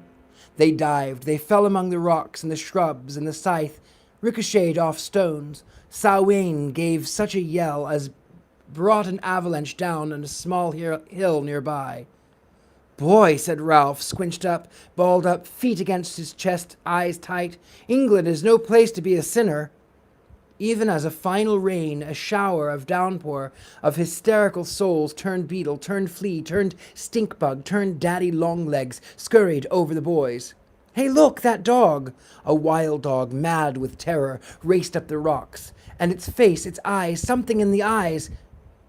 They dived. They fell among the rocks and the shrubs, and the scythe ricocheted off stones. Samhain gave such a yell as brought an avalanche down on a small hill nearby. "Boy," said Ralph, squinched up, balled up, feet against his chest, eyes tight. "England is no place to be a sinner." even as a final rain, a shower of downpour of hysterical souls turned beetle, turned flea, turned stinkbug, turned daddy longlegs, scurried over the boys. "Hey, look, that dog!" A wild dog, mad with terror, raced up the rocks. And its face, its eyes, something in the eyes.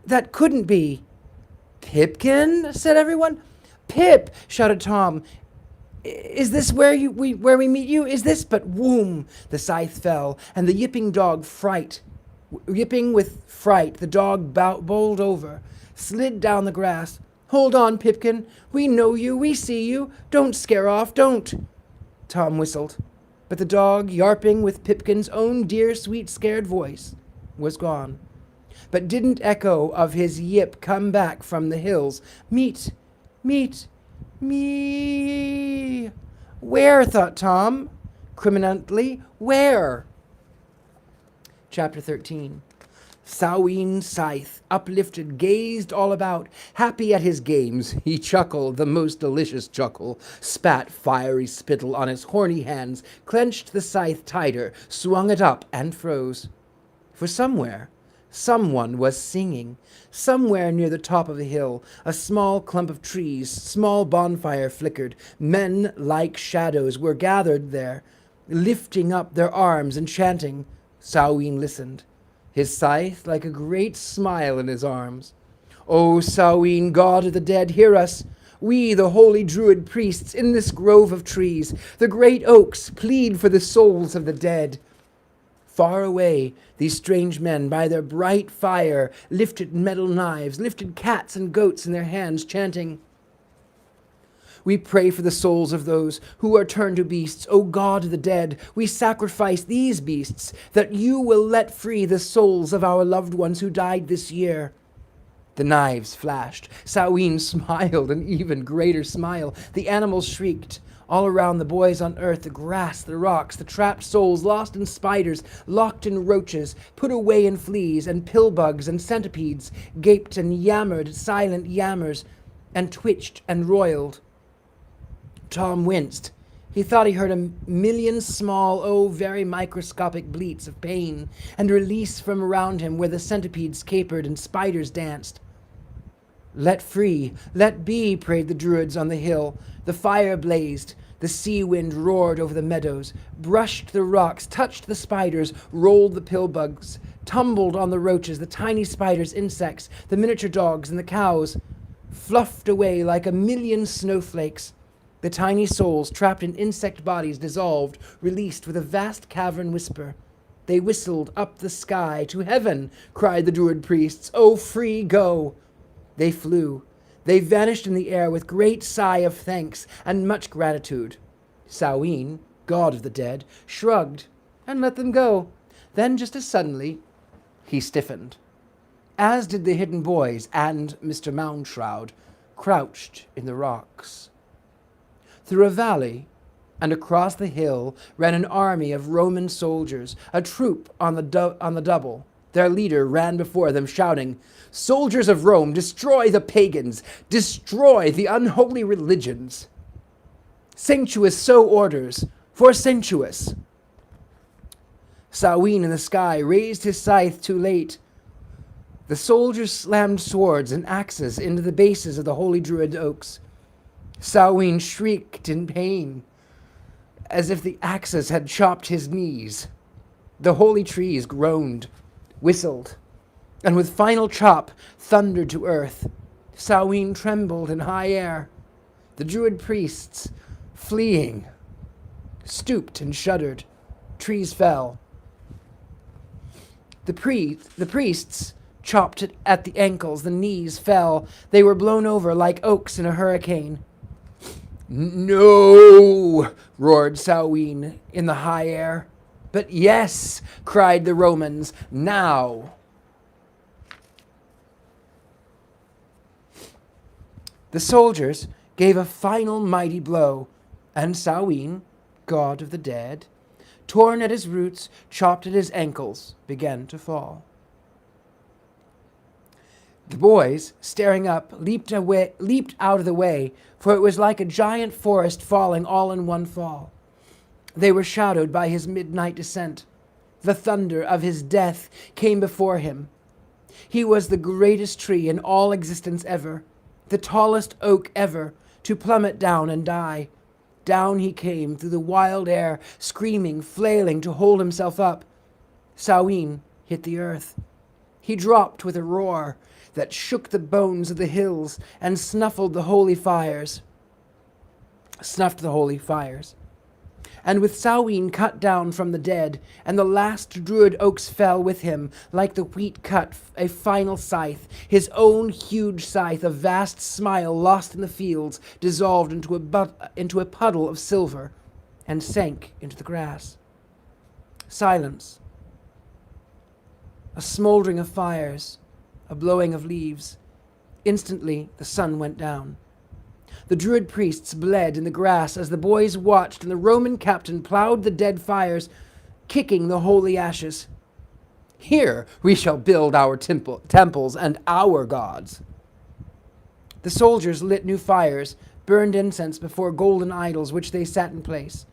That couldn't be. "Pipkin?" said everyone. "Pip!" shouted Tom. "Is this where we meet you? Is this?" But whoom! The scythe fell, and the yipping with fright, the dog bowled over, slid down the grass. "Hold on, Pipkin. We know you. We see you. Don't scare off. Don't." Tom whistled, but the dog, yarping with Pipkin's own dear, sweet, scared voice, was gone. But didn't echo of his yip come back from the hills. "Meet, meet, me." "Where?" thought Tom, criminally. "Where?" Chapter 13. Samhain scythe, uplifted, gazed all about, happy at his games. He chuckled, the most delicious chuckle, spat fiery spittle on his horny hands, clenched the scythe tighter, swung it up, and froze. For somewhere, someone was singing. Somewhere near the top of the hill, a small clump of trees, small bonfire flickered. Men, like shadows, were gathered there, lifting up their arms and chanting. Samhain listened, his scythe like a great smile in his arms. "O Samhain, god of the dead, hear us. We, the holy Druid priests, in this grove of trees, the great oaks, plead for the souls of the dead." Far away, these strange men, by their bright fire, lifted metal knives, lifted cats and goats in their hands, chanting, "We pray for the souls of those who are turned to beasts. O God of the dead, we sacrifice these beasts, that you will let free the souls of our loved ones who died this year." The knives flashed. Samhain smiled, an even greater smile. The animals shrieked. All around the boys on earth, the grass, the rocks, the trapped souls, lost in spiders, locked in roaches, put away in fleas, and pillbugs and centipedes, gaped and yammered silent yammers, and twitched and roiled. Tom winced. He thought he heard a million small, very microscopic bleats of pain and release from around him where the centipedes capered and spiders danced. "Let free, let be," prayed the Druids on the hill. The fire blazed. The sea wind roared over the meadows, brushed the rocks, touched the spiders, rolled the pillbugs, tumbled on the roaches, the tiny spiders, insects, the miniature dogs, and the cows, fluffed away like a million snowflakes. The tiny souls trapped in insect bodies dissolved, released with a vast cavern whisper. They whistled up the sky. "To heaven!" cried the Druid priests. "Oh, free, go!" They flew. They vanished in the air with great sigh of thanks and much gratitude. Samhain, god of the dead, shrugged and let them go. Then, just as suddenly, he stiffened, as did the hidden boys and Mr. Moundshroud, crouched in the rocks. Through a valley and across the hill ran an army of Roman soldiers, a troop on the double. Their leader ran before them, shouting, "Soldiers of Rome, destroy the pagans, destroy the unholy religions. Sanctuous so orders, for sensuous." Samhain in the sky raised his scythe too late. The soldiers slammed swords and axes into the bases of the holy Druid oaks. Samhain shrieked in pain, as if the axes had chopped his knees. The holy trees groaned, whistled, and with final chop thundered to earth. Samhain trembled in high air. The Druid priests, fleeing, stooped and shuddered. Trees fell. The priests chopped at the ankles. The knees fell. They were blown over like oaks in a hurricane. "No!" roared Samhain in the high air. "But yes!" cried the Romans. "Now!" The soldiers gave a final mighty blow, and Samhain, god of the dead, torn at his roots, chopped at his ankles, began to fall. The boys, staring up, leaped out of the way, for it was like a giant forest falling all in one fall. They were shadowed by his midnight descent. The thunder of his death came before him. He was the greatest tree in all existence ever, the tallest oak ever, to plummet down and die. Down he came through the wild air, screaming, flailing to hold himself up. Samhain hit the earth. He dropped with a roar that shook the bones of the hills and snuffed the holy fires. And with Samhain cut down from the dead, and the last druid oaks fell with him, like the wheat cut a final scythe, his own huge scythe, a vast smile lost in the fields, dissolved into a puddle of silver, and sank into the grass. Silence. A smouldering of fires, a blowing of leaves. Instantly the sun went down. The druid priests bled in the grass as the boys watched, and the Roman captain plowed the dead fires, kicking the holy ashes. Here we shall build our temples and our gods. The soldiers lit new fires, burned incense before golden idols which they set in place.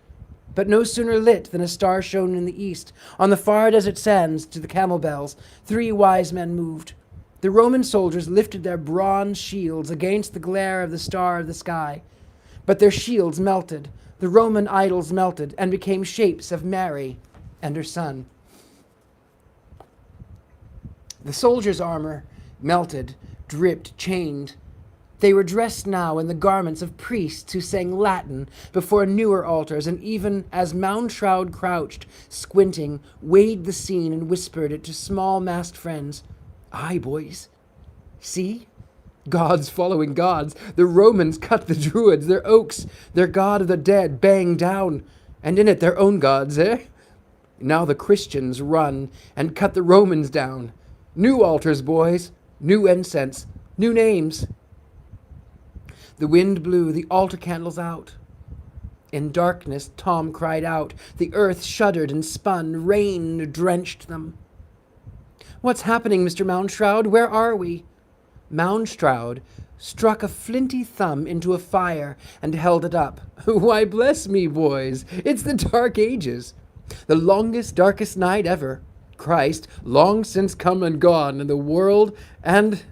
But no sooner lit than a star shone in the east. On the far desert sands to the camel bells, 3 wise men moved. The Roman soldiers lifted their bronze shields against the glare of the star of the sky. But their shields melted, the Roman idols melted, and became shapes of Mary and her son. The soldiers' armor melted, dripped, chained. They were dressed now in the garments of priests who sang Latin before newer altars, and even as Moundshroud crouched, squinting, weighed the scene and whispered it to small masked friends. Aye, boys. See? Gods following gods. The Romans cut the Druids, their oaks, their god of the dead, banged down, and in it their own gods, eh? Now the Christians run and cut the Romans down. New altars, boys. New incense. New names. The wind blew the altar candles out. In darkness, Tom cried out. The earth shuddered and spun. Rain drenched them. What's happening, Mr. Moundshroud? Where are we? Moundshroud struck a flinty thumb into a fire and held it up. Why, bless me, boys, it's the Dark Ages. The longest, darkest night ever. Christ, long since come and gone, and the world, and...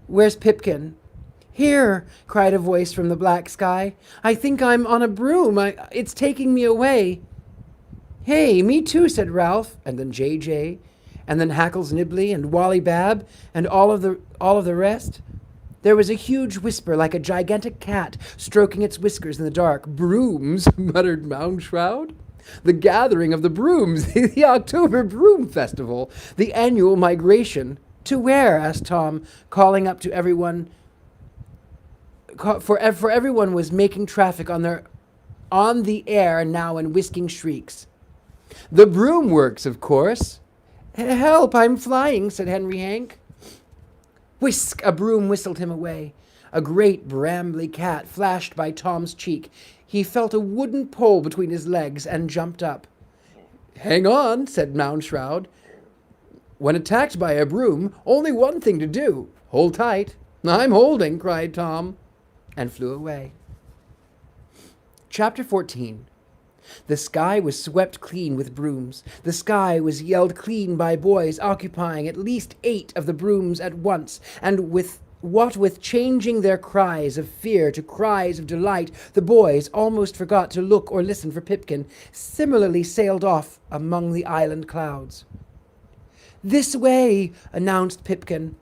Where's Pipkin? Here, cried a voice from the black sky. I think I'm on a broom. It's taking me away. Hey, me too, said Ralph, and then J.J., and then Hackles Nibley and Wally Bab and all of the rest. There was a huge whisper like a gigantic cat stroking its whiskers in the dark. Brooms, muttered Moundshroud. The gathering of the brooms, the October Broom Festival, the annual migration. To where? Asked Tom, calling up to everyone. For everyone was making traffic on the air now in whisking shrieks. The broom works, of course. Help, I'm flying, said Henry Hank. Whisk! A broom whistled him away. A great brambly cat flashed by Tom's cheek. He felt a wooden pole between his legs and jumped up. Hang on, said Moundshroud. When attacked by a broom, only one thing to do. Hold tight. I'm holding, cried Tom, and flew away. Chapter 14. The sky was swept clean with brooms. The sky was yelled clean by boys occupying at least 8 of the brooms at once, and with changing their cries of fear to cries of delight, the boys almost forgot to look or listen for Pipkin, similarly sailed off among the island clouds. This way, announced Pipkin.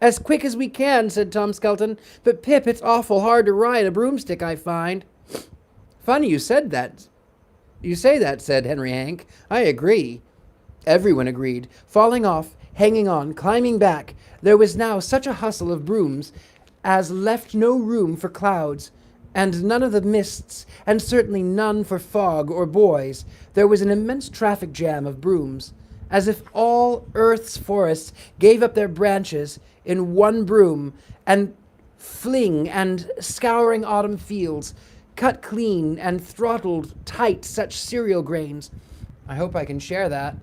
As quick as we can, said Tom Skelton, but Pip, it's awful hard to ride a broomstick, I find. Funny you said that. You say that, said Henry Hank. I agree. Everyone agreed, falling off, hanging on, climbing back. There was now such a hustle of brooms as left no room for clouds, and none of the mists, and certainly none for fog or boys. There was an immense traffic jam of brooms, as if all Earth's forests gave up their branches in one broom, and fling and scouring autumn fields, cut clean and throttled tight such cereal grains. I hope I can share that.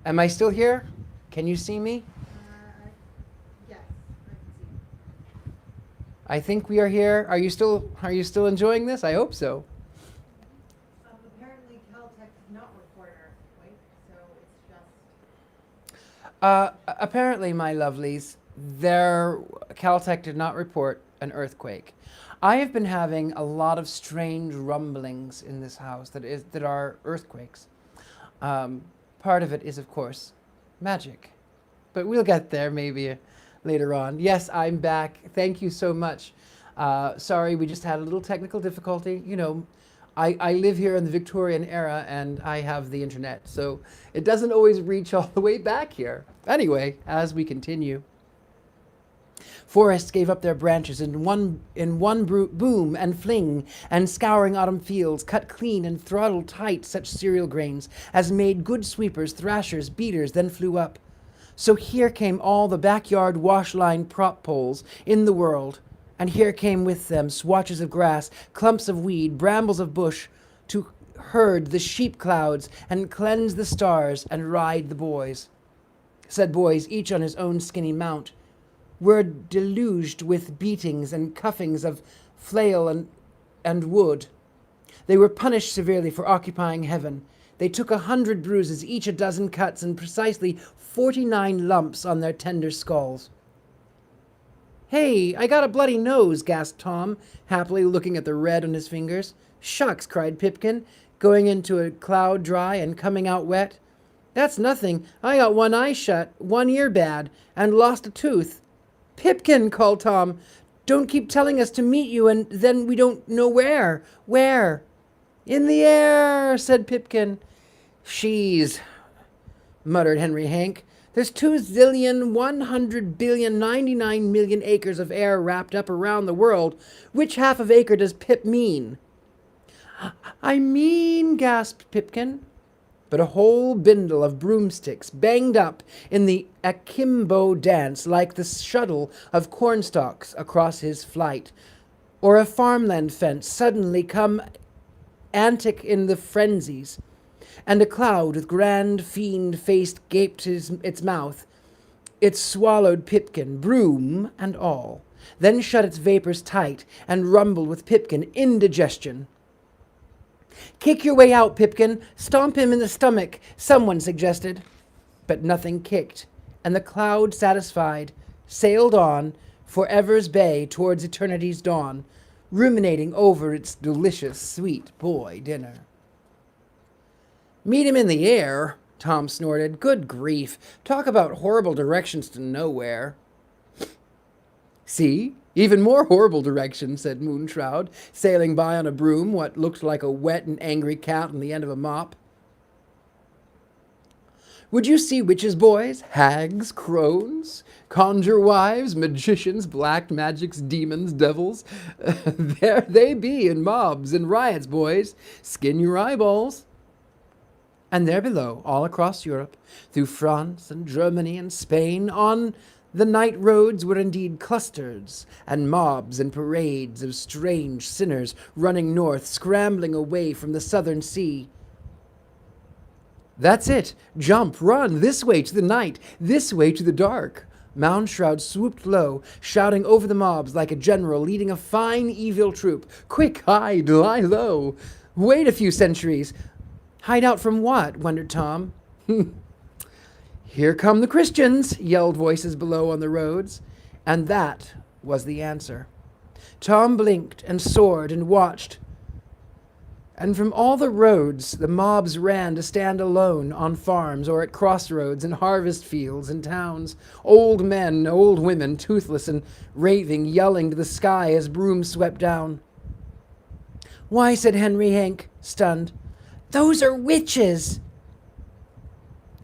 Am I still here? Can you see me? Yes, I can see you. I think we are here. Are you still enjoying this? I hope so. Apparently, my lovelies, their Caltech did not report an earthquake. I have been having a lot of strange rumblings in this house that are earthquakes. Part of it is, of course, magic. But we'll get there maybe later on. Yes, I'm back. Thank you so much. Sorry, we just had a little technical difficulty. You know, I live here in the Victorian era and I have the internet, so it doesn't always reach all the way back here. Anyway, as we continue. Forests gave up their branches in one boom and fling, and scouring autumn fields cut clean and throttled tight such cereal grains as made good sweepers, thrashers, beaters, then flew up. So here came all the backyard wash-line prop poles in the world, and here came with them swatches of grass, clumps of weed, brambles of bush, to herd the sheep clouds and cleanse the stars and ride the boys. Said boys, each on his own skinny mount, were deluged with beatings and cuffings of flail and wood. They were punished severely for occupying heaven. They took 100 bruises, each a dozen cuts, and precisely 49 lumps on their tender skulls. "Hey, I got a bloody nose," gasped Tom, happily looking at the red on his fingers. "Shucks," cried Pipkin, going into a cloud dry and coming out wet. "That's nothing. I got one eye shut, one ear bad, and lost a tooth." "Pipkin," called Tom, "don't keep telling us to meet you and then we don't know where. Where?" "In the air," said Pipkin. "She's," muttered Henry Hank. "There's 2,100,000,099,000,000 acres of air wrapped up around the world. Which half of acre does Pip mean?" "I mean," gasped Pipkin. But a whole bindle of broomsticks banged up in the akimbo dance like the shuttle of cornstalks across his flight, or a farmland fence suddenly come antic in the frenzies, and a cloud with grand fiend face gaped its mouth. It swallowed Pipkin, broom and all, then shut its vapors tight and rumbled with Pipkin indigestion. "Kick your way out, Pipkin. Stomp him in the stomach," someone suggested. But nothing kicked, and the cloud, satisfied, sailed on for ever's bay towards eternity's dawn, ruminating over its delicious sweet boy dinner. "Meet him in the air," Tom snorted. "Good grief. Talk about horrible directions to nowhere." "See? Even more horrible directions," said Moundshroud, sailing by on a broom, what looked like a wet and angry cat on the end of a mop. "Would you see witches, boys? Hags, crones, conjure wives, magicians, black magics, demons, devils? There they be in mobs and riots, boys. Skin your eyeballs." And there below, all across Europe, through France and Germany and Spain, on the night roads were indeed clusters and mobs and parades of strange sinners running north, scrambling away from the southern sea. "That's it. Jump, run, this way to the night, this way to the dark." Moundshroud swooped low, shouting over the mobs like a general leading a fine evil troop. "Quick, hide, lie low. Wait a few centuries." "Hide out from what?" wondered Tom. "Here come the Christians," yelled voices below on the roads. And that was the answer. Tom blinked and soared and watched. And from all the roads, the mobs ran to stand alone on farms or at crossroads and harvest fields and towns. Old men, old women, toothless and raving, yelling to the sky as brooms swept down. "Why," said Henry Hank, stunned, "those are witches."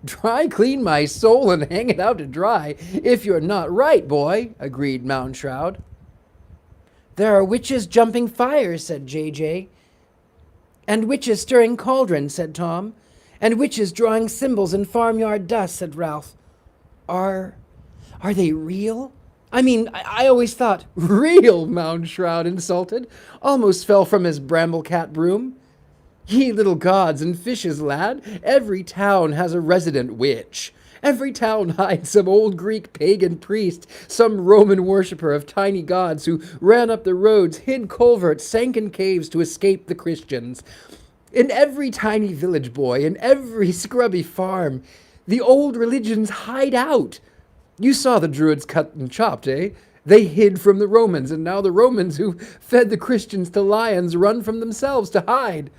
"Dry clean my soul and hang it out to dry, if you're not right, boy," agreed Moundshroud. "There are witches jumping fires," said J.J. "And witches stirring cauldrons," said Tom. "And witches drawing symbols in farmyard dust," said Ralph. Are they real? I mean, I always thought—" "Real?" Moundshroud insulted, almost fell from his bramblecat broom. "Ye little gods and fishes, lad, every town has a resident witch. Every town hides some old Greek pagan priest, some Roman worshipper of tiny gods who ran up the roads, hid culverts, sank in caves to escape the Christians. In every tiny village, boy, in every scrubby farm, The old religions hide out. You saw the Druids cut and chopped, eh? They hid from the Romans, and now the Romans who fed the Christians to lions run themselves to hide.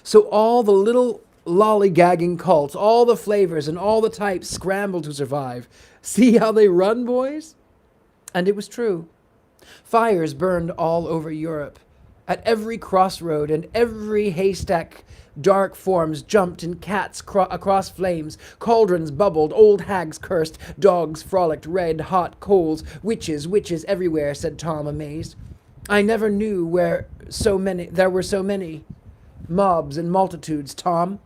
So all the little lollygagging cults, all the flavors and all the types scramble to survive. See how they run, boys? And it was true. Fires burned all over Europe. At every crossroad and every haystack, dark forms jumped in cats across flames, cauldrons bubbled, old hags cursed, dogs frolicked, red-hot coals, witches everywhere, said Tom, amazed. I never knew there were so many. Mobs and multitudes, Tom.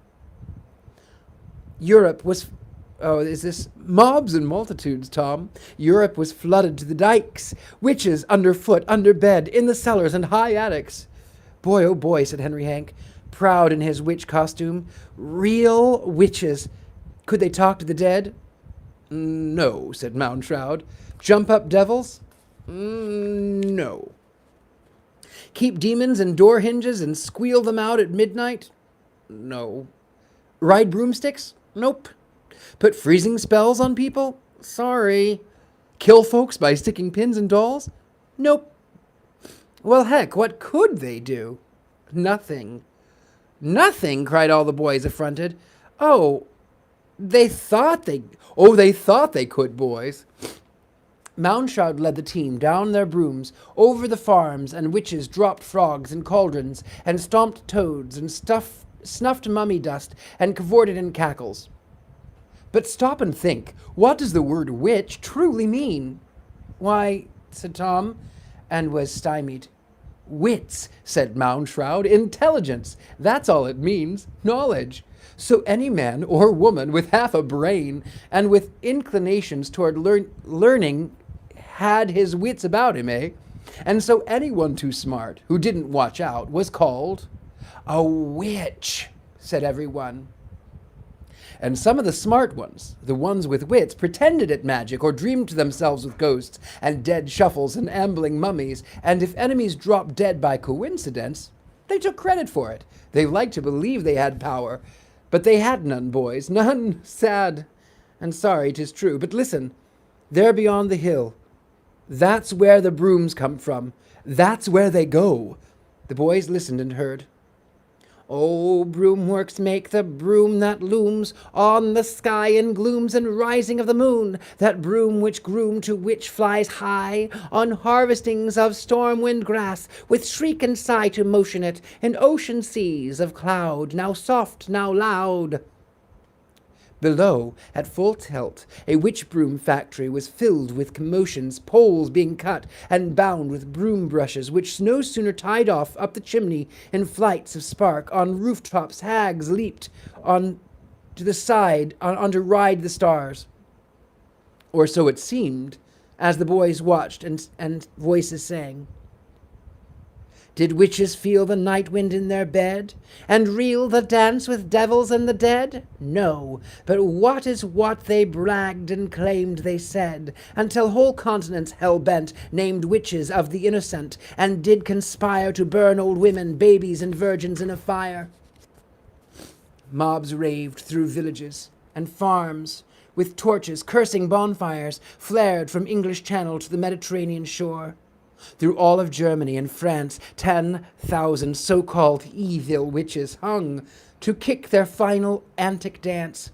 Mobs and multitudes, Tom. Europe was flooded to the dikes. Witches underfoot, under bed, in the cellars and high attics. Boy, oh boy, said Henry Hank, proud in his witch costume. Real witches. Could they talk to the dead? No, said Moundshroud. Jump up devils? No. Keep demons in door hinges and squeal them out at midnight? No. Ride broomsticks? Nope. Put freezing spells on people? Sorry. Kill folks by sticking pins in dolls? Nope. Well, heck, what could they do? Nothing. Nothing, cried all the boys, affronted. They thought they could, boys. Moundshroud led the team down their brooms, over the farms, and witches dropped frogs in cauldrons, and stomped toads, and snuffed mummy dust, and cavorted in cackles. But stop and think, what does the word witch truly mean? Why, said Tom, and was stymied. Wits, said Moundshroud, intelligence, that's all it means, knowledge. So any man or woman with half a brain, and with inclinations toward learning, had his wits about him, eh? And so anyone too smart, who didn't watch out, was called a witch, said everyone. And some of the smart ones, the ones with wits, pretended at magic or dreamed to themselves with ghosts and dead shuffles and ambling mummies, and if enemies dropped dead by coincidence, they took credit for it. They liked to believe they had power, but they had none, boys, none. Sad and sorry, 'tis true. But listen, there beyond the hill, that's where the brooms come from. That's where they go. The boys listened and heard. Oh, broomworks make the broom that looms on the sky in glooms and rising of the moon, that broom which groom to which flies high on harvestings of storm-wind grass, with shriek and sigh to motion it in ocean seas of cloud, now soft, now loud. Below, at full tilt, a witch-broom factory was filled with commotions, poles being cut and bound with broom brushes, which no sooner tied off up the chimney in flights of spark. On rooftops hags leaped on to the side on to ride the stars. Or so it seemed, as the boys watched and voices sang. Did witches feel the night wind in their bed, and reel the dance with devils and the dead? No, but what is what they bragged and claimed they said, until whole continents hell-bent named witches of the innocent, and did conspire to burn old women, babies, and virgins in a fire. Mobs raved through villages and farms, with torches, cursing bonfires, flared from English Channel to the Mediterranean shore. Through all of Germany and France, 10,000 so-called evil witches hung to kick their final antic dance.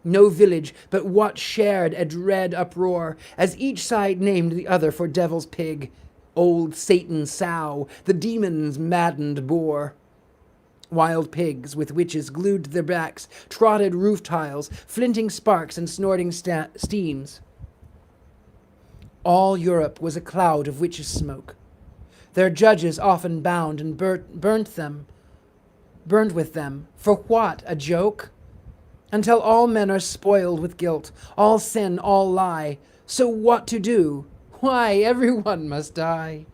No village but what shared a dread uproar, as each side named the other for devil's pig, old Satan's sow, the demon's maddened boar. Wild pigs with witches glued to their backs trotted roof tiles, flinting sparks and snorting steams. All Europe was a cloud of witches' smoke. Their judges often bound and burned with them. For what, a joke? Until all men are spoiled with guilt, all sin, all lie. So what to do? Why, everyone must die.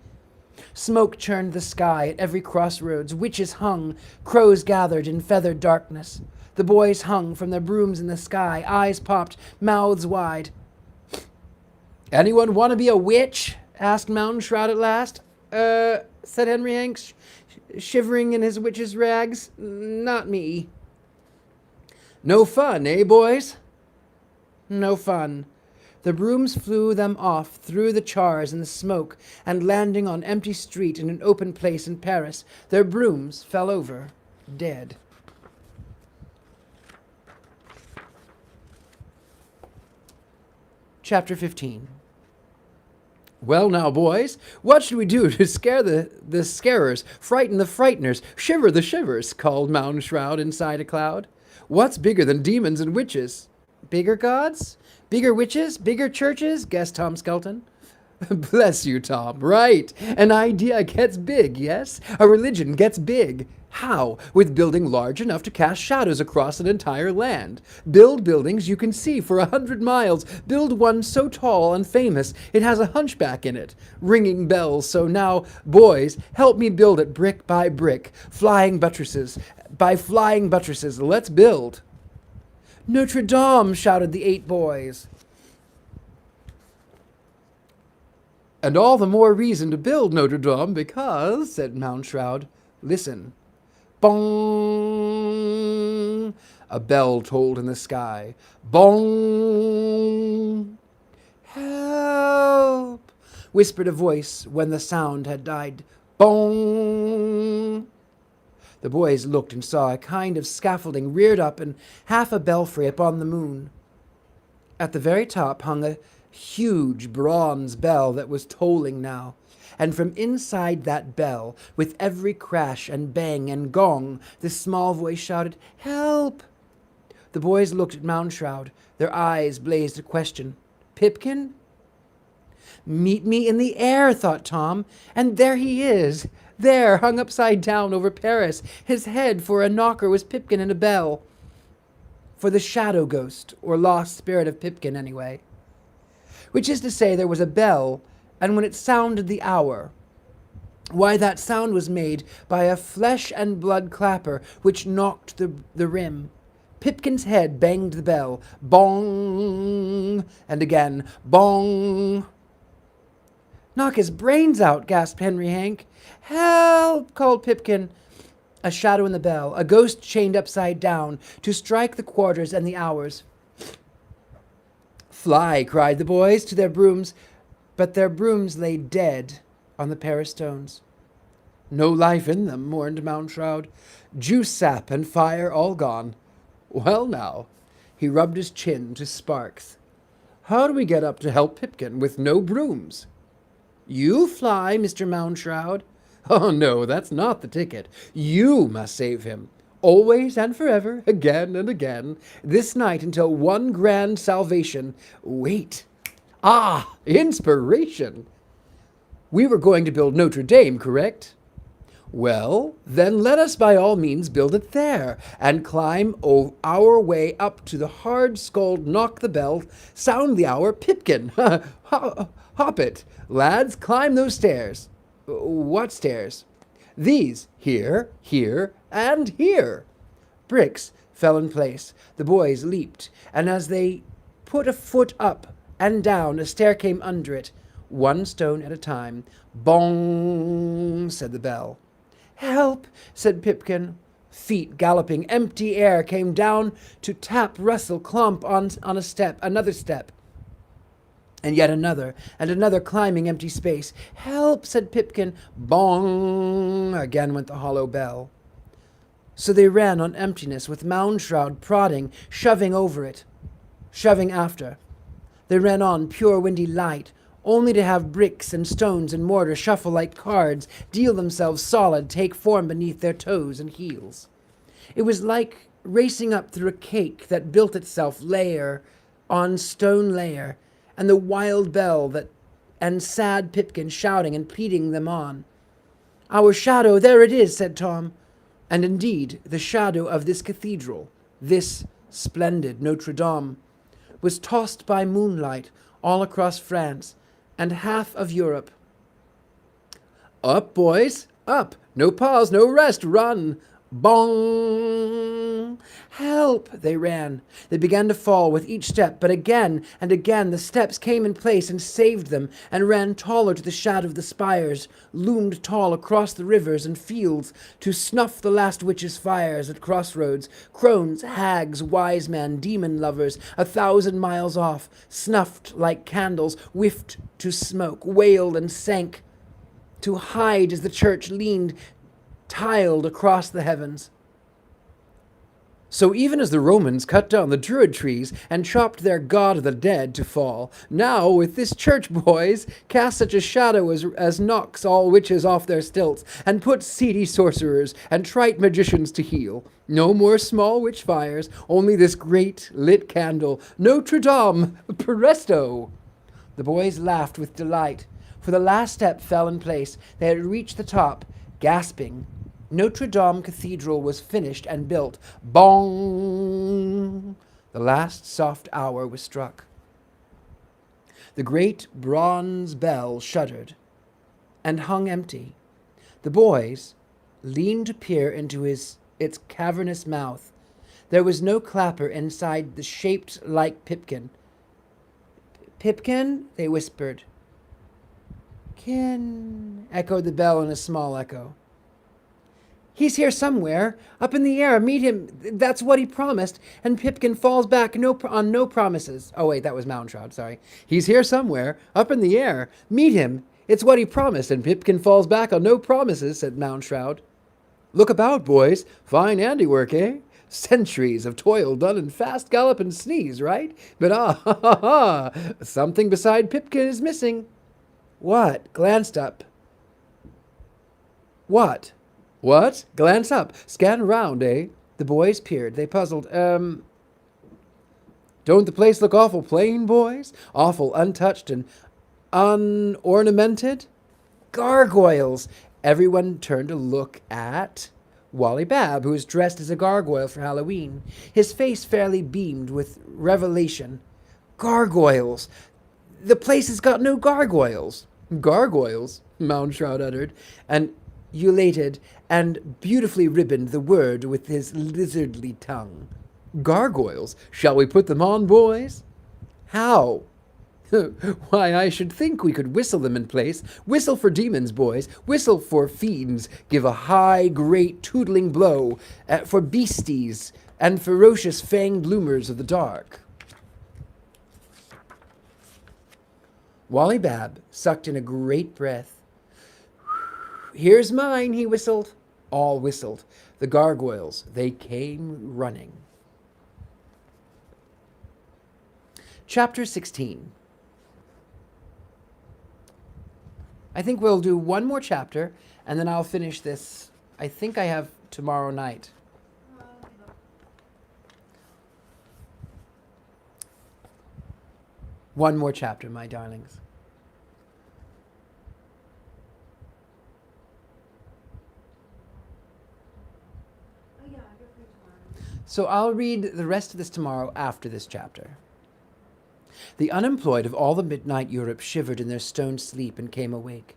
Smoke churned the sky at every crossroads. Witches hung, crows gathered in feathered darkness. The boys hung from their brooms in the sky, eyes popped, mouths wide. Anyone want to be a witch? Asked Moundshroud at last. Said Henry Hanks, shivering in his witch's rags. Not me. No fun, eh, boys? No fun. The brooms flew them off through the chars and the smoke, and landing on empty street in an open place in Paris, their brooms fell over, dead. Chapter 15. Well now, boys, what should we do to scare the scarers, frighten the frighteners, shiver the shivers? Called Moundshroud inside a cloud. What's bigger than demons and witches? Bigger gods? Bigger witches? Bigger churches? Guessed Tom Skelton. Bless you, Tom. Right. An idea gets big, yes? A religion gets big. How? With building large enough to cast shadows across an entire land. Build buildings you can see for 100 miles. Build one so tall and famous it has a hunchback in it. Ringing bells. So now, boys, help me build it brick by brick. Flying buttresses. By flying buttresses, let's build. Notre Dame, shouted the 8 boys. And all the more reason to build Notre Dame because, said Moundshroud, listen. Bong! A bell tolled in the sky. Bong! Help! Whispered a voice when the sound had died. Bong! The boys looked and saw a kind of scaffolding reared up in half a belfry upon the moon. At the very top hung a huge bronze bell that was tolling now, and from inside that bell, with every crash and bang and gong, the small voice shouted, "Help!" The boys looked at Moundshroud. Their eyes blazed a question. Pipkin? Meet me in the air, thought Tom, and there he is. There, hung upside down over Paris. His head for a knocker was Pipkin and a bell. For the shadow ghost, or lost spirit of Pipkin, anyway. Which is to say, there was a bell, and when it sounded the hour, why, that sound was made by a flesh and blood clapper which knocked the rim. Pipkin's head banged the bell. Bong! And again, bong! Knock his brains out, gasped Henry Hank. Help! Called Pipkin. A shadow in the bell, a ghost chained upside down to strike the quarters and the hours. Fly, cried the boys to their brooms, but their brooms lay dead on the Paris stones. No life in them, mourned Moundshroud. Juice, sap, and fire all gone. Well now, he rubbed his chin to sparks. How do we get up to help Pipkin with no brooms? You fly, Mr. Moundshroud. Oh no, that's not the ticket. You must save him. Always and forever, again and again, this night until one grand salvation. Wait. Ah, inspiration. We were going to build Notre Dame, correct? Well, then let us by all means build it there, and climb our way up to the hard-skulled knock the bell, sound the hour, Pipkin. Hop it. Lads, climb those stairs. What stairs? These. Here, here, and here. Bricks fell in place. The boys leaped, and as they put a foot up and down, a stair came under it, one stone at a time. Bong, said the bell. Help, said Pipkin. Feet galloping, empty air came down to tap, rustle, clomp on a step, another step. And yet another, and another climbing empty space. Help, said Pipkin. Bong, again went the hollow bell. So they ran on emptiness, with Moundshroud prodding, shoving over it, shoving after. They ran on pure windy light, only to have bricks and stones and mortar shuffle like cards, deal themselves solid, take form beneath their toes and heels. It was like racing up through a cake that built itself layer on stone layer, and the wild bell and sad Pipkin shouting and pleading them on. Our shadow, there it is, said Tom. And indeed, the shadow of this cathedral, this splendid Notre Dame, was tossed by moonlight all across France and half of Europe. Up, boys, up! No pause, no rest, run! Bong! Help! They ran. They began to fall with each step, but again and again the steps came in place and saved them, and ran taller to the shadow of the spires, loomed tall across the rivers and fields to snuff the last witches' fires at crossroads. Crones, hags, wise men, demon lovers, 1,000 miles off, snuffed like candles, whiffed to smoke, wailed and sank to hide as the church leaned tiled across the heavens. So even as the Romans cut down the Druid trees and chopped their god of the dead to fall, now with this church, boys, cast such a shadow as knocks all witches off their stilts, and puts seedy sorcerers and trite magicians to heel. No more small witch fires, only this great lit candle. Notre Dame, presto! The boys laughed with delight, for the last step fell in place. They had reached the top, gasping. Notre Dame Cathedral was finished and built. Bong! The last soft hour was struck. The great bronze bell shuddered and hung empty. The boys leaned to peer into its cavernous mouth. There was no clapper inside the shaped like Pipkin. Pipkin? They whispered. Kin, echoed the bell in a small echo. He's here somewhere, up in the air. Meet him. That's what he promised. And Pipkin falls back on no promises. Oh, wait, that was Moundshroud, sorry. He's here somewhere, up in the air. Meet him. It's what he promised, and Pipkin falls back on no promises, said Moundshroud. Look about, boys. Fine handiwork, eh? Centuries of toil done in fast gallop and sneeze, right? But something beside Pipkin is missing. What? Glanced up. What? What? Glance up. Scan around, eh? The boys peered. They puzzled. Don't the place look awful plain, boys? Awful untouched and unornamented? Gargoyles! Everyone turned to look at Wally Bab, who was dressed as a gargoyle for Halloween. His face fairly beamed with revelation. Gargoyles! The place has got no gargoyles. Gargoyles? Moundshroud uttered, and ulated and beautifully ribboned the word with his lizardly tongue. Gargoyles? Shall we put them on, boys? How? Why, I should think we could whistle them in place. Whistle for demons, boys. Whistle for fiends. Give a high, great, tootling blow for beasties and ferocious fanged loomers of the dark. Wally Bab sucked in a great breath. Here's mine, he whistled. All whistled. The gargoyles, they came running. Chapter 16. I think we'll do one more chapter, and then I'll finish this. I think I have tomorrow night. One more chapter, my darlings. So I'll read the rest of this tomorrow after this chapter. The unemployed of all the midnight Europe shivered in their stone sleep and came awake.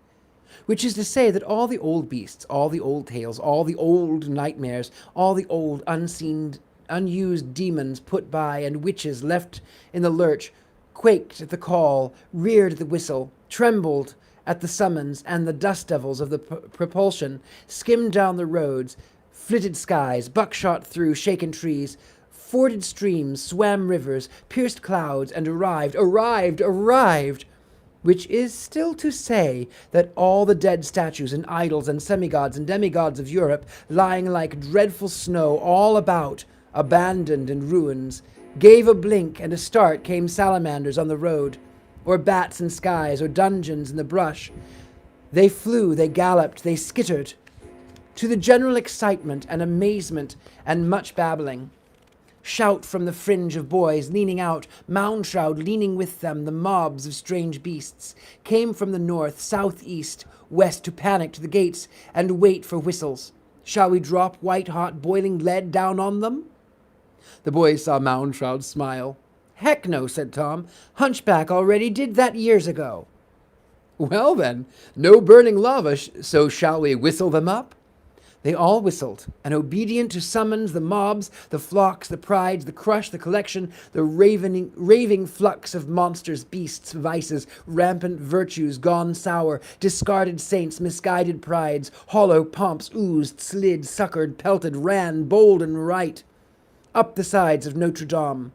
Which is to say that all the old beasts, all the old tales, all the old nightmares, all the old unseen, unused demons put by and witches left in the lurch, quaked at the call, reared at the whistle, trembled at the summons, and the dust devils of the propulsion skimmed down the roads, flitted skies, buckshot through shaken trees, forded streams, swam rivers, pierced clouds, and arrived, which is still to say that all the dead statues and idols and semigods and demigods of Europe, lying like dreadful snow all about, abandoned in ruins, gave a blink and a start came salamanders on the road, or bats in skies, or dungeons in the brush. They flew, they galloped, they skittered, to the general excitement and amazement and much babbling. Shout from the fringe of boys leaning out, Moundshroud leaning with them, the mobs of strange beasts, came from the north, south, east, west to panic to the gates and wait for whistles. Shall we drop white-hot boiling lead down on them? The boys saw Moundshroud smile. Heck no, said Tom. Hunchback already did that years ago. Well then, no burning lava, so shall we whistle them up? They all whistled, and obedient to summons, the mobs, the flocks, the prides, the crush, the collection, the raving flux of monsters, beasts, vices, rampant virtues gone sour, discarded saints, misguided prides, hollow pomps oozed, slid, succored, pelted, ran, bold and right, up the sides of Notre Dame.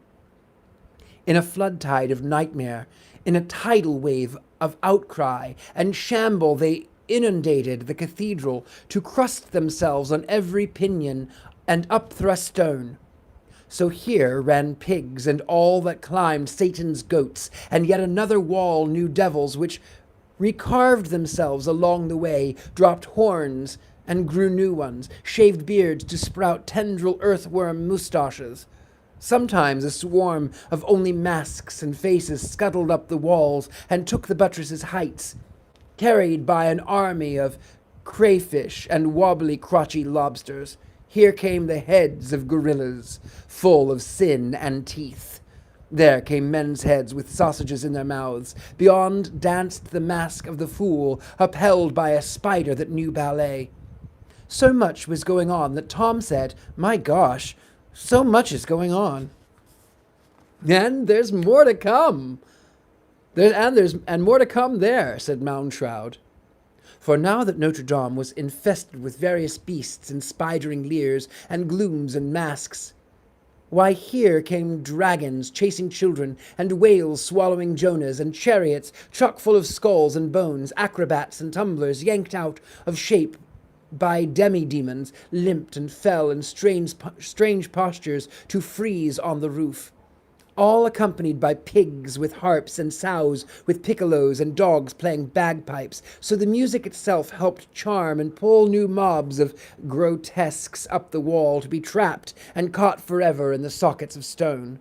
In a flood tide of nightmare, in a tidal wave of outcry and shamble, they inundated the cathedral to crust themselves on every pinion and upthrust stone. So here ran pigs and all that climbed, Satan's goats, and yet another wall knew devils which recarved themselves along the way, dropped horns and grew new ones, shaved beards to sprout tendril earthworm moustaches. Sometimes a swarm of only masks and faces scuttled up the walls and took the buttresses' heights, carried by an army of crayfish and wobbly, crotchy lobsters. Here came the heads of gorillas, full of sin and teeth. There came men's heads with sausages in their mouths. Beyond danced the mask of the fool, upheld by a spider that knew ballet. So much was going on that Tom said, "My gosh, so much is going on." "And there's more to come. And more to come there," said Moundshroud. For now that Notre Dame was infested with various beasts and spidering leers and glooms and masks, why, here came dragons chasing children, and whales swallowing Jonahs, and chariots chock full of skulls and bones, acrobats and tumblers yanked out of shape by demi-demons, limped and fell in strange postures to freeze on the roof, all accompanied by pigs with harps and sows with piccolos and dogs playing bagpipes, so the music itself helped charm and pull new mobs of grotesques up the wall to be trapped and caught forever in the sockets of stone.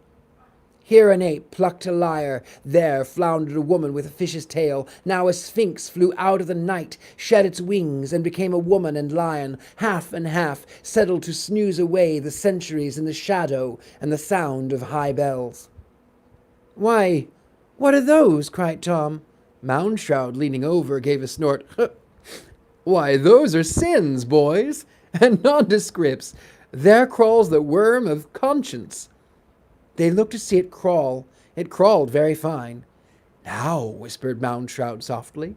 Here an ape plucked a lyre, there floundered a woman with a fish's tail, now a sphinx flew out of the night, shed its wings, and became a woman and lion, half and half, settled to snooze away the centuries in the shadow and the sound of high bells. "Why, what are those?" cried Tom. Moundshroud, leaning over, gave a snort. "Why, those are sins, boys, and nondescripts. There crawls the worm of conscience." They looked to see it crawl. It crawled very fine. "Now," whispered Moundshroud softly,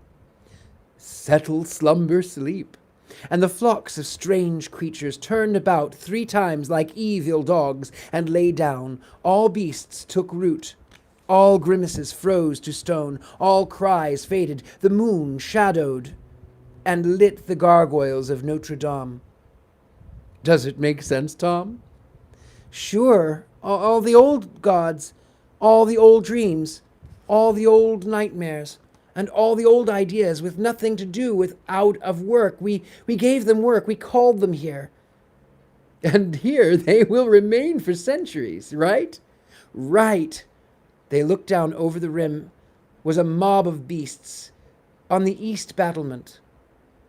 "settle, slumber, sleep." And the flocks of strange creatures turned about 3 times like evil dogs and lay down. All beasts took root. All grimaces froze to stone. All cries faded. The moon shadowed and lit the gargoyles of Notre Dame. "Does it make sense, Tom?" "Sure. All the old gods, all the old dreams, all the old nightmares, and all the old ideas with nothing to do with out of work. We gave them work. We called them here. And here they will remain for centuries, right?" "Right." They looked down over the rim. Was a mob of beasts on the east battlement,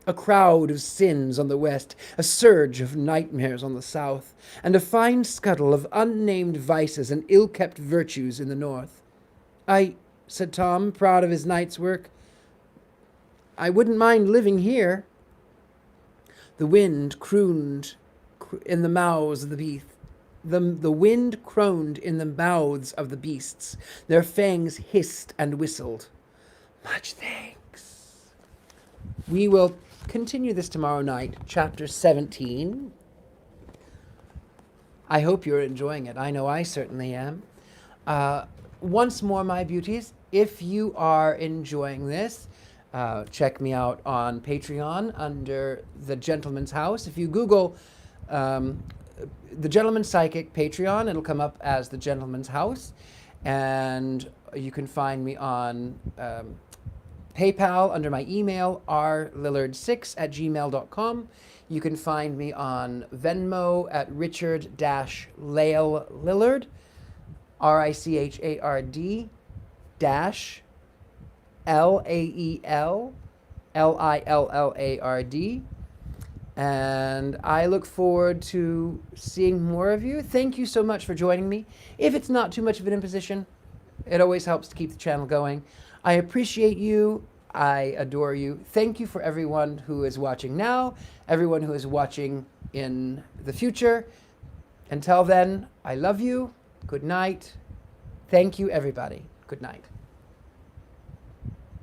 a crowd of sins on the west, a surge of nightmares on the south, and a fine scuttle of unnamed vices and ill-kept virtues in the north. Said Tom, proud of his night's work, "I wouldn't mind living here." The wind crooned in the mouths of the beasts. The wind crooned in the mouths of the beasts. Their fangs hissed and whistled. "Much thanks." We will continue this tomorrow night, chapter 17. I hope you're enjoying it. I know I certainly am. Once more, my beauties, if you are enjoying this, check me out on Patreon under The Gentleman's House. If you Google The Gentleman's Psychic Patreon, it'll come up as The Gentleman's House. And you can find me on PayPal under my email, rlillard6@gmail.com. You can find me on Venmo at Richard-Lael Lillard, RICHARD LAEL LILLARD. And I look forward to seeing more of you. Thank you so much for joining me. If it's not too much of an imposition, it always helps to keep the channel going. I appreciate you. I adore you. Thank you for everyone who is watching now, everyone who is watching in the future. Until then, I love you. Good night. Thank you, everybody. Good night.